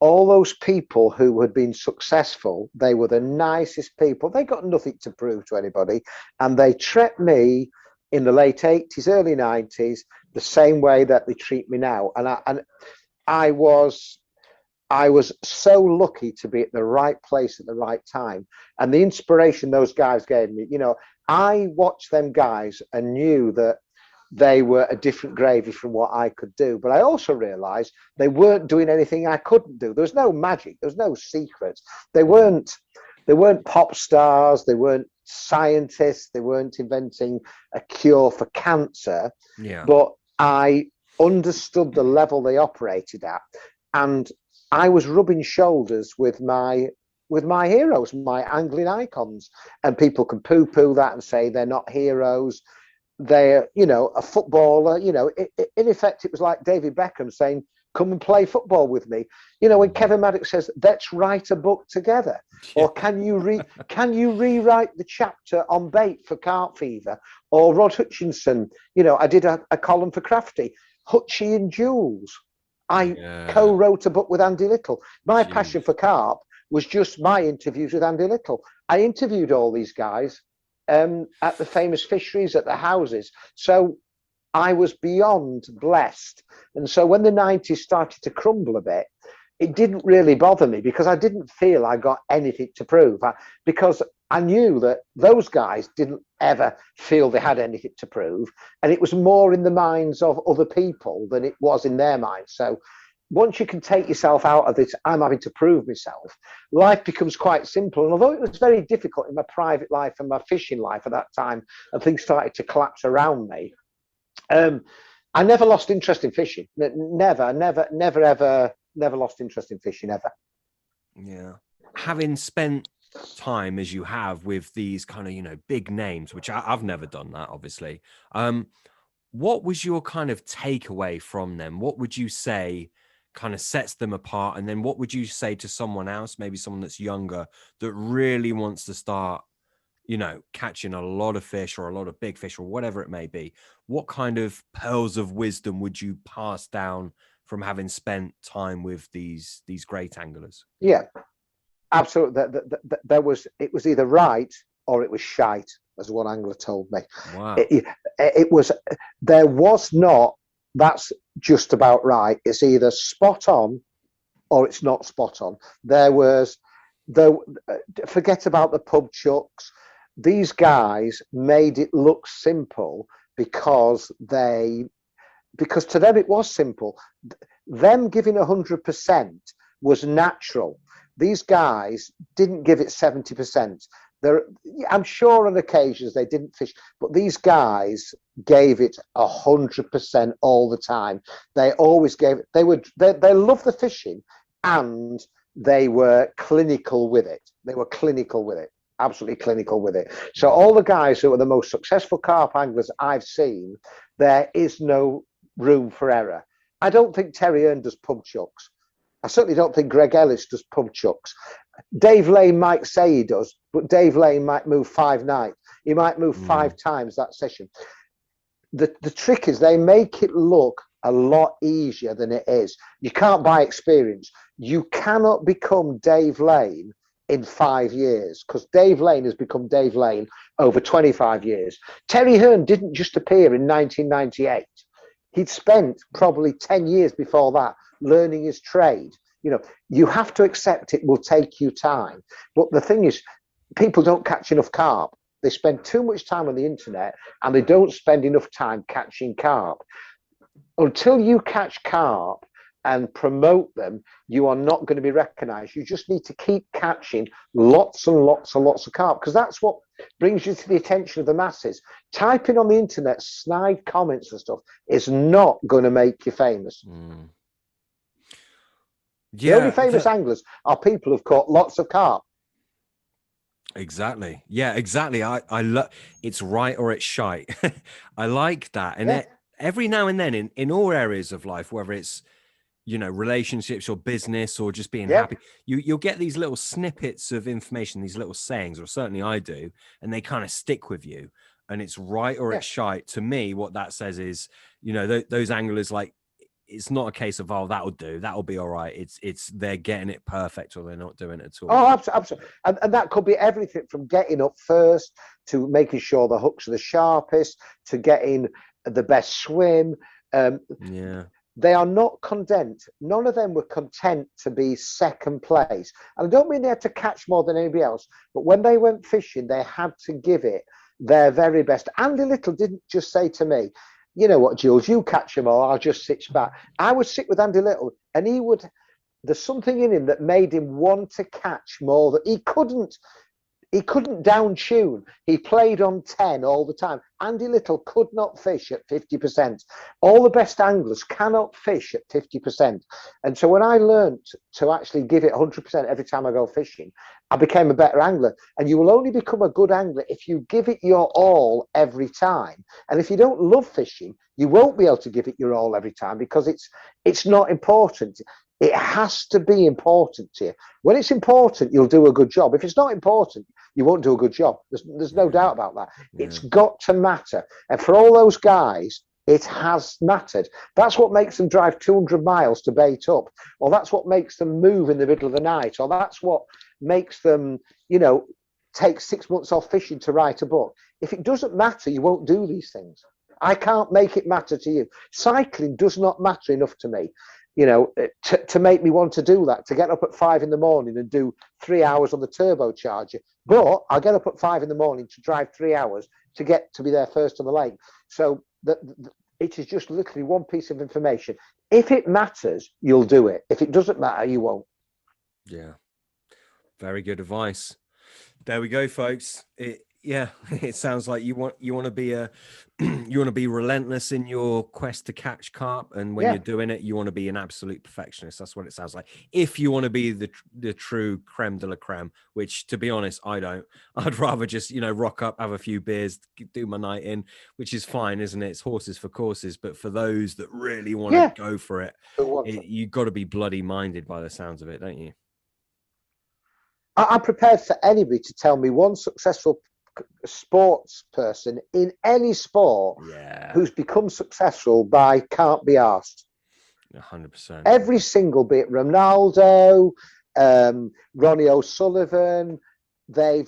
all those people who had been successful, they were the nicest people. They got nothing to prove to anybody. And they treat me in the late 80s, early 90s, the same way that they treat me now. And I was so lucky to be at the right place at the right time. And the inspiration those guys gave me, I watched them guys and knew that they were a different gravy from what I could do. But I also realized they weren't doing anything I couldn't do. There was no magic. There was no secrets. They weren't pop stars. They weren't scientists. They weren't inventing a cure for cancer. Yeah. But I understood the level they operated at. And I was rubbing shoulders with my heroes, my angling icons. And people can poo-poo that and say they're not heroes. They're, a footballer, in effect, it was like David Beckham saying, come and play football with me. When Kevin Maddox says, let's write a book together. Or can you rewrite the chapter on bait for Carp Fever? Or Rod Hutchinson, I did a column for Crafty. Hutchie and Jules. I co-wrote a book with Andy Little. My passion for carp was just my interviews with Andy Little. I interviewed all these guys at the famous fisheries, at the houses. So I was beyond blessed. And so when the 90s started to crumble a bit, it didn't really bother me because I didn't feel I got anything to prove. Because I knew that those guys didn't ever feel they had anything to prove. And it was more in the minds of other people than it was in their minds. So once you can take yourself out of this, I'm having to prove myself, life becomes quite simple. And although it was very difficult in my private life and my fishing life at that time, and things started to collapse around me, I never lost interest in fishing. Never lost interest in fishing, ever. Yeah. Having spent time as you have with these kind of, big names, which I've never done that, obviously. What was your kind of takeaway from them? What would you say kind of sets them apart? And then what would you say to someone else, maybe someone that's younger, that really wants to start, catching a lot of fish or a lot of big fish or whatever it may be? What kind of pearls of wisdom would you pass down from having spent time with these great anglers? Yeah, absolutely. It was either right or it was shite, as one angler told me. Wow. There was not, that's just about right. It's either spot on or it's not spot on. Forget about the pub chucks. These guys made it look simple because to them it was simple. Them giving 100% was natural. These guys didn't give it 70%. I'm sure on occasions they didn't fish, but these guys gave it 100% all the time. They always gave it. They loved the fishing, and they were clinical with it. Absolutely clinical with it. So all the guys who are the most successful carp anglers I've seen, there is no room for error. I don't think Terry Earn does pub chucks. I certainly don't think Greg Ellis does pub chucks. Dave Lane might say he does, but Dave Lane might move 5 nights. He might move 5 times that session. The trick is they make it look a lot easier than it is. You can't buy experience. You cannot become Dave Lane in 5 years, because Dave Lane has become Dave Lane over 25 years. Terry Hearn didn't just appear in 1998. He'd spent probably 10 years before that learning his trade. You have to accept it will take you time. But the thing is, people don't catch enough carp. They spend too much time on the internet, and they don't spend enough time catching carp. Until you catch carp and promote them, you are not going to be recognized. You just need to keep catching lots and lots and lots of carp, because that's what brings you to the attention of the masses. Typing on the internet snide comments and stuff is not going to make you famous. The only famous anglers are people who've caught lots of carp. Exactly. Yeah, exactly. I love it's right or it's shite. I like that. And every now and then in all areas of life, whether it's, relationships or business or just being happy, you'll get these little snippets of information, these little sayings, or certainly I do, and they kind of stick with you. And it's right or it's shite. To me, what that says is, those anglers, like, it's not a case of, that'll do, that'll be all right. It's they're getting it perfect, or they're not doing it at all. Oh, absolutely. And that could be everything from getting up first to making sure the hooks are the sharpest to getting the best swim. They are not content. None of them were content to be second place. And I don't mean they had to catch more than anybody else, but when they went fishing, they had to give it their very best. Andy Little didn't just say to me, "You know what, Jules, you catch them all, I'll just sit back." I would sit with Andy Little, and there's something in him that made him want to catch more. That he couldn't down tune. He played on 10 all the time. Andy Little could not fish at 50%. All the best anglers cannot fish at 50%. And so when I learned to actually give it 100% every time I go fishing, I became a better angler. And you will only become a good angler if you give it your all every time. And if you don't love fishing, you won't be able to give it your all every time, because it's not important. It has to be important to you. When it's important, you'll do a good job. If it's not important, you won't do a good job. There's no doubt about that. It's got to matter. And for all those guys, it has mattered. That's what makes them drive 200 miles to bait up. Or that's what makes them move in the middle of the night. Or that's what makes them, take 6 months off fishing to write a book. If it doesn't matter, you won't do these things. I can't make it matter to you. Cycling does not matter enough to me. To make me want to do that, to get up at 5 a.m. and do 3 hours on the turbocharger. But I'll get up at 5 a.m. to drive 3 hours to get to be there first on the lake. So it is just literally one piece of information. If it matters, you'll do it. If it doesn't matter, you won't. Yeah. Very good advice. There we go, folks. It sounds like you want to be you want to be relentless in your quest to catch carp, and when you're doing it, you want to be an absolute perfectionist. That's what it sounds like. If you want to be the true creme de la creme, which, to be honest, I don't. I'd rather just rock up, have a few beers, do my night in, which is fine, isn't it? It's horses for courses. But for those that really want to go for it, you've got to be bloody minded by the sounds of it, don't you? I'm prepared for anybody to tell me one successful sports person in any sport who's become successful by can't be asked. 100%. Every single bit. Ronaldo, Ronnie O'Sullivan, they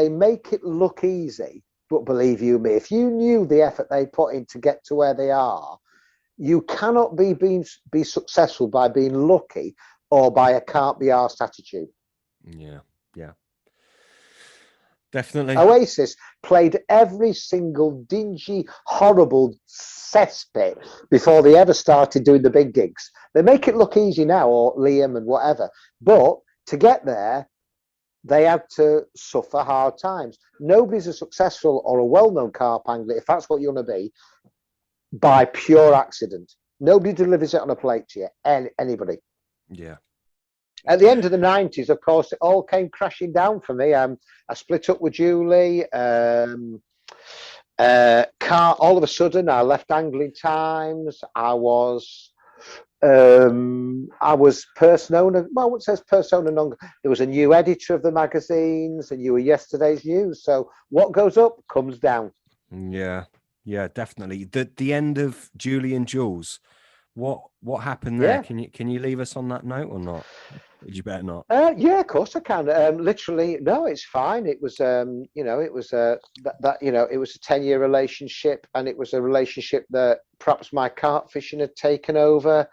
make it look easy, but believe you me, if you knew the effort they put in to get to where they are, you cannot be successful by being lucky or by a can't be asked attitude. Yeah. Definitely. Oasis played every single dingy, horrible cesspit before they ever started doing the big gigs. They make it look easy now, or Liam and whatever. But to get there, they had to suffer hard times. Nobody's a successful or a well-known carp angler, if that's what you want to be, by pure accident. Nobody delivers it on a plate to you, anybody. Yeah. At the end of the 90s, of course, it all came crashing down for me. I split up with Julie. All of a sudden, I left Angling Times. I was person owner. Well, what says person owner? There was a new editor of the magazines, and you were yesterday's news. So what goes up comes down. Yeah, definitely. The end of Julian Jules. What happened there? Yeah. Can you leave us on that note or not? You better not. Yeah, of course I can. Literally, no, it's fine. It was, it was it was a 10-year relationship, and it was a relationship that perhaps my carp fishing had taken over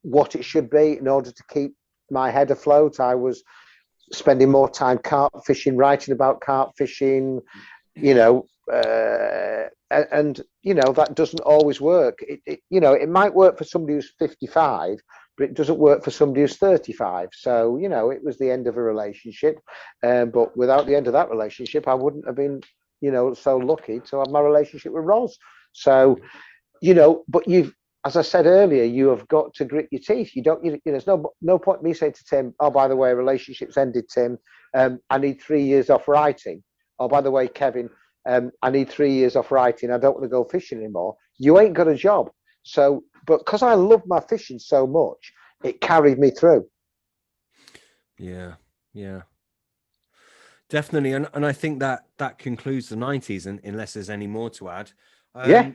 what it should be in order to keep my head afloat. I was spending more time carp fishing, writing about carp fishing, and that doesn't always work. It might work for somebody who's 55, but it doesn't work for somebody who's 35. So it was the end of a relationship, but without the end of that relationship, I wouldn't have been so lucky to have my relationship with Ros. So but as I said earlier, you have got to grit your teeth. There's no point me saying to Tim, oh, by the way, relationship's ended, Tim, I need 3 years off writing. Oh, by the way, Kevin, I need 3 years off writing. I don't want to go fishing anymore. You ain't got a job. So, but because I love my fishing so much, it carried me through. Yeah. Definitely. And I think that concludes the 90s, and unless there's any more to add. Yeah.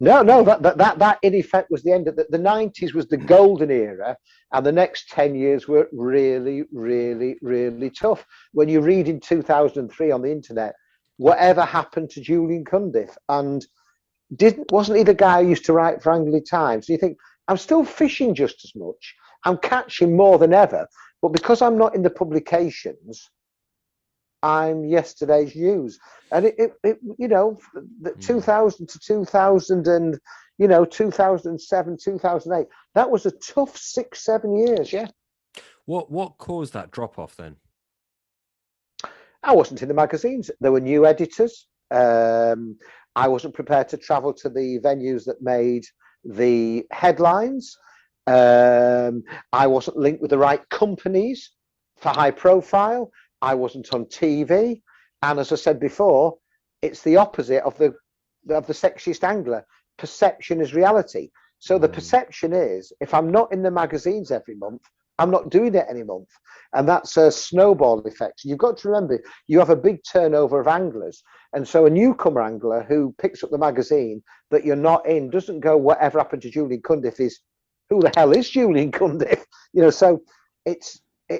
No, that in effect was the end of the 90s was the golden era, and the next 10 years were really, really, really tough. When you read in 2003 on the internet, whatever happened to Julian Cundiff, and wasn't he the guy who used to write for Angling Times? So you think, I'm still fishing just as much, I'm catching more than ever, but because I'm not in the publications, I'm yesterday's news. And it 2000 to 2000 and 2007, 2008, that was a tough 6-7 years. Yeah. What caused that drop off then? I wasn't in the magazines. There were new editors. I wasn't prepared to travel to the venues that made the headlines. I wasn't linked with the right companies for high profile. I wasn't on TV. And as I said before, it's the opposite of the sexist angler. Perception is reality. So the perception is, if I'm not in the magazines every month, I'm not doing it any month. And that's a snowball effect. So you've got to remember, you have a big turnover of anglers. And so a newcomer angler who picks up the magazine that you're not in doesn't go, whatever happened to Julian Cundiff is, who the hell is Julian Cundiff? So it's, for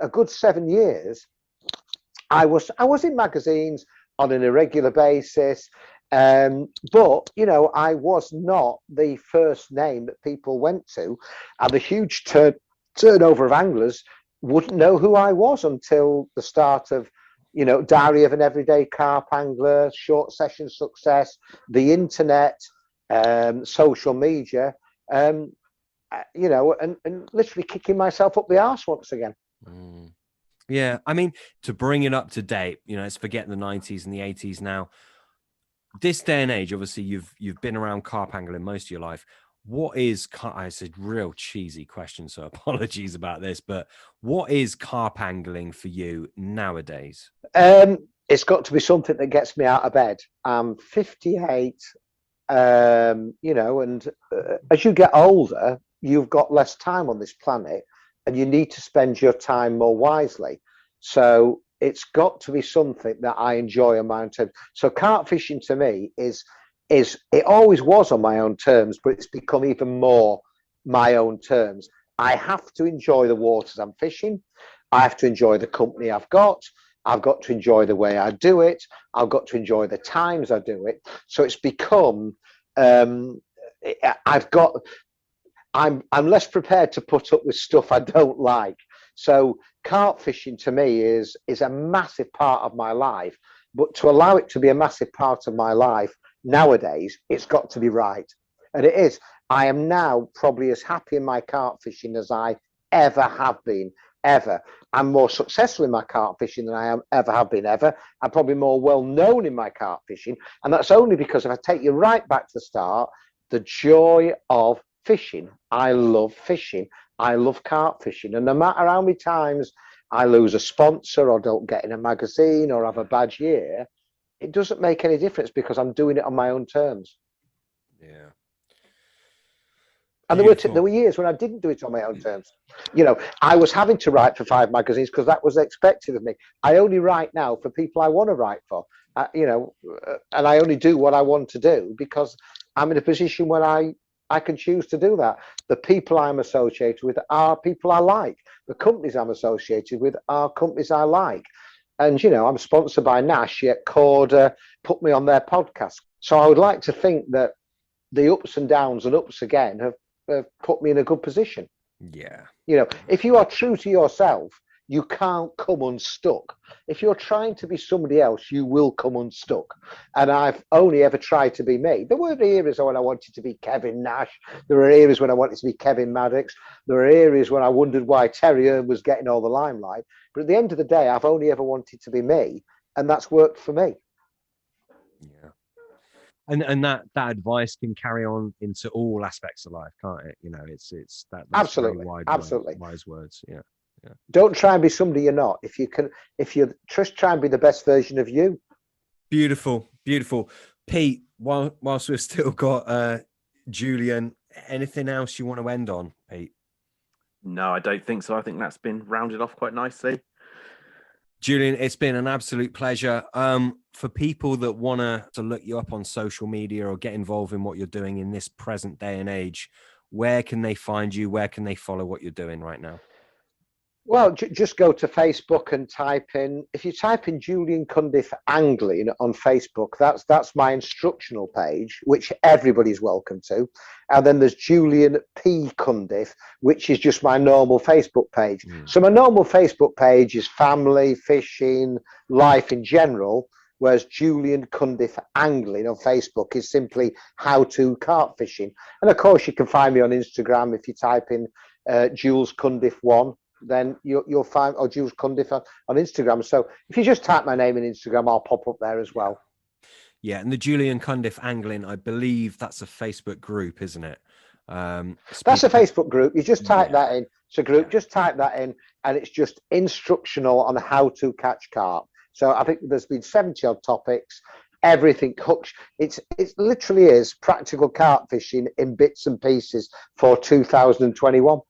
a good 7 years, I was in magazines on an irregular basis. But I was not the first name that people went to, and the huge turnover of anglers wouldn't know who I was until the start of, Diary of an Everyday Carp Angler, Short Session Success, the internet, social media, and literally kicking myself up the arse once again. Yeah, I mean, to bring it up to date, let's forget the 90s and the 80s now. This day and age, obviously, you've been around carp angling most of your life. What is, it's a real cheesy question, so apologies about this, but what is carp angling for you nowadays? It's got to be something that gets me out of bed. I'm 58, and as you get older, you've got less time on this planet, and you need to spend your time more wisely. So it's got to be something that I enjoy on my own terms. So carp fishing to me is it always was on my own terms, but it's become even more my own terms. I have to enjoy the waters I'm fishing. I have to enjoy the company I've got. I've got to enjoy the way I do it. I've got to enjoy the times I do it. So it's become, I'm less prepared to put up with stuff I don't like. So carp fishing to me is a massive part of my life, but to allow it to be a massive part of my life nowadays, it's got to be right. And it is. I am now probably as happy in my carp fishing as I ever have been, ever. I'm more successful in my carp fishing than I ever have been, ever. I'm probably more well known in my carp fishing. And that's only because if I take you right back to the start, the joy of fishing. I love fishing. I love carp fishing. And no matter how many times I lose a sponsor or don't get in a magazine or have a bad year, it doesn't make any difference because I'm doing it on my own terms. Yeah. And there were years when I didn't do it on my own terms. You know, I was having to write for 5 magazines because that was expected of me. I only write now for people I want to write for, you know, and I only do what I want to do because I'm in a position where I can choose to do that. The people I'm associated with are people I like. The companies I'm associated with are companies I like. And, you know, I'm sponsored by Nash, yet Corda put me on their podcast. So I would like to think that the ups and downs and ups again have put me in a good position. Yeah. You know, if you are true to yourself, you can't come unstuck. If you're trying to be somebody else, you will come unstuck. And I've only ever tried to be me. There were areas when I wanted to be Kevin Nash. There were areas when I wanted to be Kevin Maddox. There were areas when I wondered why Terry Earn was getting all the limelight. But at the end of the day, I've only ever wanted to be me. And that's worked for me. Yeah. And that advice can carry on into all aspects of life, can't it? You know, it's that's absolutely wise words. Yeah. Yeah. Don't try and be somebody you're not. If you just try and be the best version of you. Beautiful. Pete, whilst we've still got Julian, anything else you want to end on, Pete? No, I don't think so. I think that's been rounded off quite nicely. Julian, it's been an absolute pleasure. For people that want to look you up on social media or get involved in what you're doing in this present day and age, where can they find you? Where can they follow what you're doing right now? Well, just go to Facebook and if you type in Julian Cundiff Angling on Facebook, that's my instructional page, which everybody's welcome to. And then there's Julian P. Cundiff, which is just my normal Facebook page. So my normal Facebook page is family, fishing, life in general, whereas Julian Cundiff Angling on Facebook is simply how to carp fishing. And of course, you can find me on Instagram if you type in Jules Cundiff 1. Then you'll find, or Jules Cundiff on Instagram. So if you just type my name in Instagram, I'll pop up there as well. Yeah, and the Julian Cundiff Angling, I believe that's a Facebook group, isn't it? That's a Facebook group. You just type that in. It's a group. Just type that in, and it's just instructional on how to catch carp. So I think there's been 70 odd topics. Everything hooks. It literally is practical carp fishing in bits and pieces for 2021.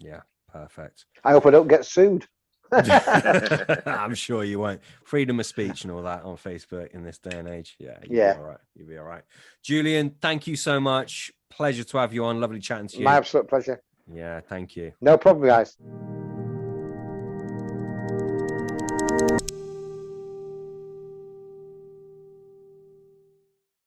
Yeah. Perfect. I hope I don't get sued. I'm sure you won't. Freedom of speech and all that on Facebook in this day and age. Yeah. Be all right. You'll be all right. Julian, thank you so much. Pleasure to have you on. Lovely chatting to you. My absolute pleasure. Yeah. Thank you. No problem, guys.